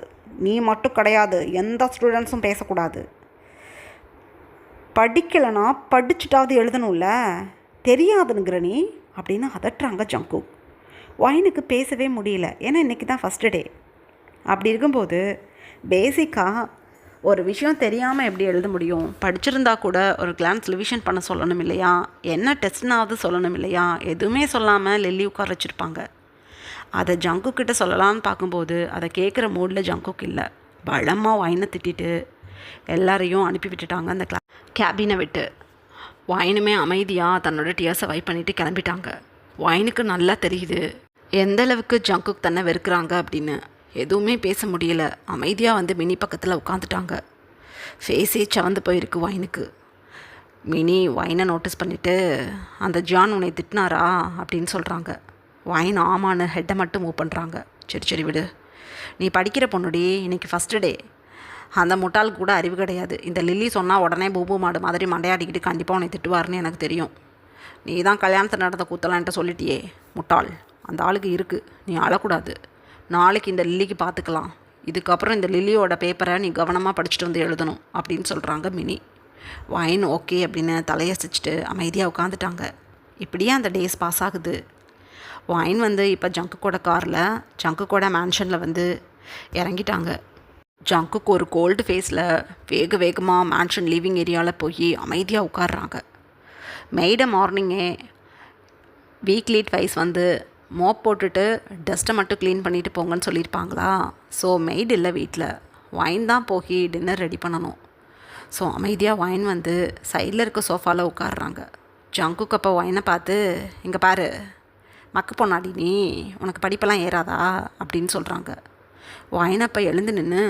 நீ மட்டும் கிடையாது, எந்த ஸ்டூடெண்ட்ஸும் பேசக்கூடாது. படிக்கலைன்னா படிச்சுட்டாவது எழுதணும்ல, தெரியாதுங்கிற நீ அப்படின்னு அதட்டுறாங்க ஜங்குக். ஒயினுக்கு பேசவே முடியல, ஏன்னா இன்றைக்கி தான் ஃபஸ்ட்டு டே. அப்படி இருக்கும்போது பேசிக்காக ஒரு விஷயம் தெரியாமல் எப்படி எழுத முடியும்? படிச்சிருந்தா கூட ஒரு கிளான்ஸ் ரிவிஷன் பண்ண சொல்லணும் இல்லையா, என்ன டெஸ்ட்னாவது சொல்லணும் இல்லையா? எதுவுமே சொல்லாமல் லில்லி உட்கார வச்சுருப்பாங்க. அதை ஜங்குக்கிட்ட சொல்லலான்னு பார்க்கும்போது அதை கேட்குற மூடில் ஜங்குக் இல்லை. பலமாக ஒயினை திட்டிட்டு எல்லாரையும் அனுப்பி விட்டுட்டாங்க அந்த கேபினை விட்டு. ஒயினுமே அமைதியாக தன்னோட டியர்ஸை வைப் பண்ணிவிட்டு கிளம்பிட்டாங்க. ஒயினுக்கு நல்லா தெரியுது எந்த அளவுக்கு ஜங்குக் தன்னை வெறுக்கிறாங்க அப்படின்னு. எதுவுமே பேச முடியல, அமைதியாக வந்து மினி பக்கத்தில் உட்காந்துட்டாங்க. ஃபேஸே சவந்து போயிருக்கு ஒயினுக்கு. மினி ஒயினை நோட்டீஸ் பண்ணிவிட்டு, அந்த ஜான் உன்னை திட்டினாரா அப்படின்னு சொல்கிறாங்க. ஒயின் ஆமான்னு ஹெட்டை மட்டும் மூவ் பண்ணுறாங்க. சரி சரி விடு, நீ படிக்கிற பொண்ணுடி, இன்றைக்கி ஃபஸ்ட்டு டே. அந்த முட்டாளுக்கு கூட அறிவு கிடையாது. இந்த லில்லி சொன்னால் உடனே பூபு மாடு மாதிரி மண்டையாடிக்கிட்டு கண்டிப்பாக உன்னை திட்டுவார்னு எனக்கு தெரியும். நீ தான் கல்யாணத்தை நடந்த கூத்தலான்ட்டு சொல்லிட்டியே முட்டாள், அந்த ஆளுக்கு இருக்குது, நீ அழக்கூடாது. நாளைக்கு இந்த லில்லிக்கு பார்த்துக்கலாம், இதுக்கப்புறம் இந்த லில்லியோட பேப்பரை நீ கவனமாக படிச்சுட்டு வந்து எழுதணும் அப்படின்னு சொல்கிறாங்க மினி. ஒயின் ஓகே அப்படின்னு தலையசிச்சுட்டு அமைதியாக உட்காந்துட்டாங்க. இப்படியே அந்த டேஸ் பாஸ் ஆகுது. ஒயின் வந்து இப்போ ஜங்குக்கோட காரில் ஜங்குக்கோட மேன்ஷனில் வந்து இறங்கிட்டாங்க. ஜங்குக்கு ஒரு கோல்டு ஃபேஸில் வேகமாக மேன்ஷன் லிவிங் ஏரியாவில் போய் அமைதியாக உட்காடுறாங்க. மெய்டை மார்னிங்கே வீக்லி ட்வைஸ் வந்து மோப் போட்டுட்டு டஸ்ட்டை மட்டும் க்ளீன் பண்ணிவிட்டு போங்கன்னு சொல்லியிருப்பாங்களா. ஸோ மெய்டு இல்லை வீட்டில், ஒயின் தான் போய் டின்னர் ரெடி பண்ணணும். ஸோ அமைதியாக ஒயின் வந்து சைடில் இருக்க சோஃபாவில் உட்காடுறாங்க. ஜங்குக்கு அப்போ ஒயினை பார்த்து, இங்கே பாரு மக்கு பொண்ணாடி நீ, உனக்கு படிப்பெல்லாம் ஏறாதா அப்படின்னு சொல்கிறாங்க. ஒயினப்போ எழுந்து நின்று,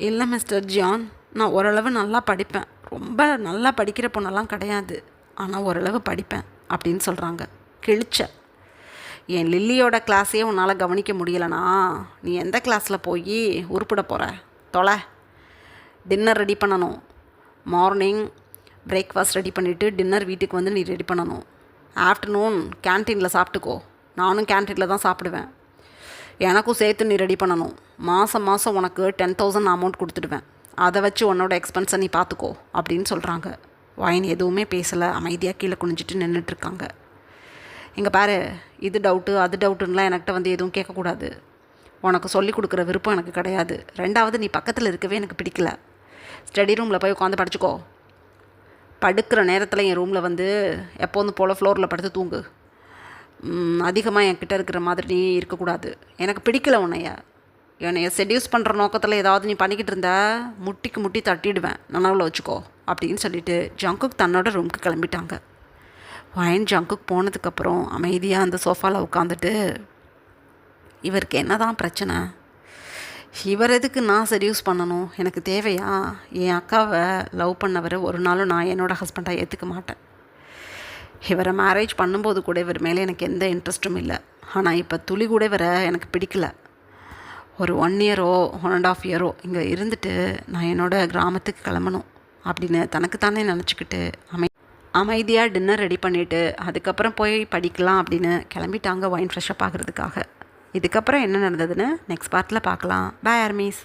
இல்லை மிஸ்டர் ஜான், நான் ஓரளவு நல்லா படிப்பேன், ரொம்ப நல்லா படிக்கிற பொண்ணெல்லாம் கிடையாது, ஆனால் ஓரளவு படிப்பேன் அப்படின்னு சொல்கிறாங்க. கிழிச்ச, என் லில்லியோட கிளாஸையே உன்னால் கவனிக்க முடியலைனா நீ எந்த கிளாஸில் போய் உருப்பிட போகிற? தொலை. டின்னர் ரெடி பண்ணணும், மார்னிங் பிரேக்ஃபாஸ்ட் ரெடி பண்ணிவிட்டு டின்னர் வீட்டுக்கு வந்து நீ ரெடி பண்ணணும். ஆஃப்டர்நூன் கேன்டீனில் சாப்பிட்டுக்கோ, நானும் கேன்டீனில் தான் சாப்பிடுவேன். எனக்கும் சேர்த்து நீ ரெடி பண்ணணும். மாதம் உனக்கு 10,000 அமௌண்ட் கொடுத்துடுவேன், அதை வச்சு உன்னோட எக்ஸ்பென்ஸை நீ பார்த்துக்கோ அப்படின்னு சொல்கிறாங்க. ஒயின் எதுவுமே பேசலை, அமைதியாக கீழே குனிஞ்சிட்டு நின்றுட்டுருக்காங்க. இங்கே பாரு, இது டவுட்டு அது டவுட்டுன்னெலாம் என்கிட்ட வந்து எதுவும் கேட்கக்கூடாது. உனக்கு சொல்லிக் கொடுக்குற விருப்பம் எனக்கு கிடையாது. ரெண்டாவது, நீ பக்கத்தில் இருக்கவே எனக்கு பிடிக்கல. ஸ்டடி ரூமில் போய் உட்காந்து படிச்சுக்கோ. படுக்கிற நேரத்தில் என் ரூமில் வந்து எப்போதும் போல் ஃப்ளோரில் படுத்து தூங்கு. அதிகமாக என்கிட்ட இருக்கிற மாதிரி நீ இருக்கக்கூடாது. எனக்கு பிடிக்கல என்னைய செடியூஸ் பண்ணுற நோக்கத்தில் ஏதாவது நீ பண்ணிக்கிட்டு இருந்தா முட்டிக்கு முட்டி தட்டிடுவேன், நனவில் வச்சுக்கோ அப்படின்னு சொல்லிட்டு ஜங்குக் தன்னோட ரூமுக்கு கிளம்பிட்டாங்க. ஒயின் ஜங்குக் போனதுக்கப்புறம் அமைதியாக அந்த சோஃபாவில் உட்காந்துட்டு, இவருக்கு என்ன தான் பிரச்சனை, இவர் எதுக்கு நான் செடியூஸ் பண்ணணும், எனக்கு தேவையா? என் அக்காவை லவ் பண்ணவர் ஒரு நாளும் நான் என்னோடய ஹஸ்பண்டாக ஏற்றுக்க மாட்டேன். இவரை மேரேஜ் பண்ணும்போது கூட இவர் மேலே எனக்கு எந்த இன்ட்ரெஸ்ட்டும் இல்லை. ஆனால் இப்போ துளி கூட இவரை எனக்கு பிடிக்கல. ஒரு 1 இயரோ 1.5 இயரோ இங்கே இருந்துட்டு நான் என்னோடய கிராமத்துக்கு கிளம்பணும் அப்படின்னு தனக்குத்தானே நினச்சிக்கிட்டு அமைதியாக டின்னர் ரெடி பண்ணிவிட்டு அதுக்கப்புறம் போய் படிக்கலாம் அப்படின்னு கிளம்பிட்டாங்க ஒயின் ஃப்ரெஷ்ஷப் ஆகிறதுக்காக. இதுக்கப்புறம் என்ன நடந்ததுன்னு நெக்ஸ்ட் பார்ட்டில் பார்க்கலாம். பாய் ஆர்மீஸ்.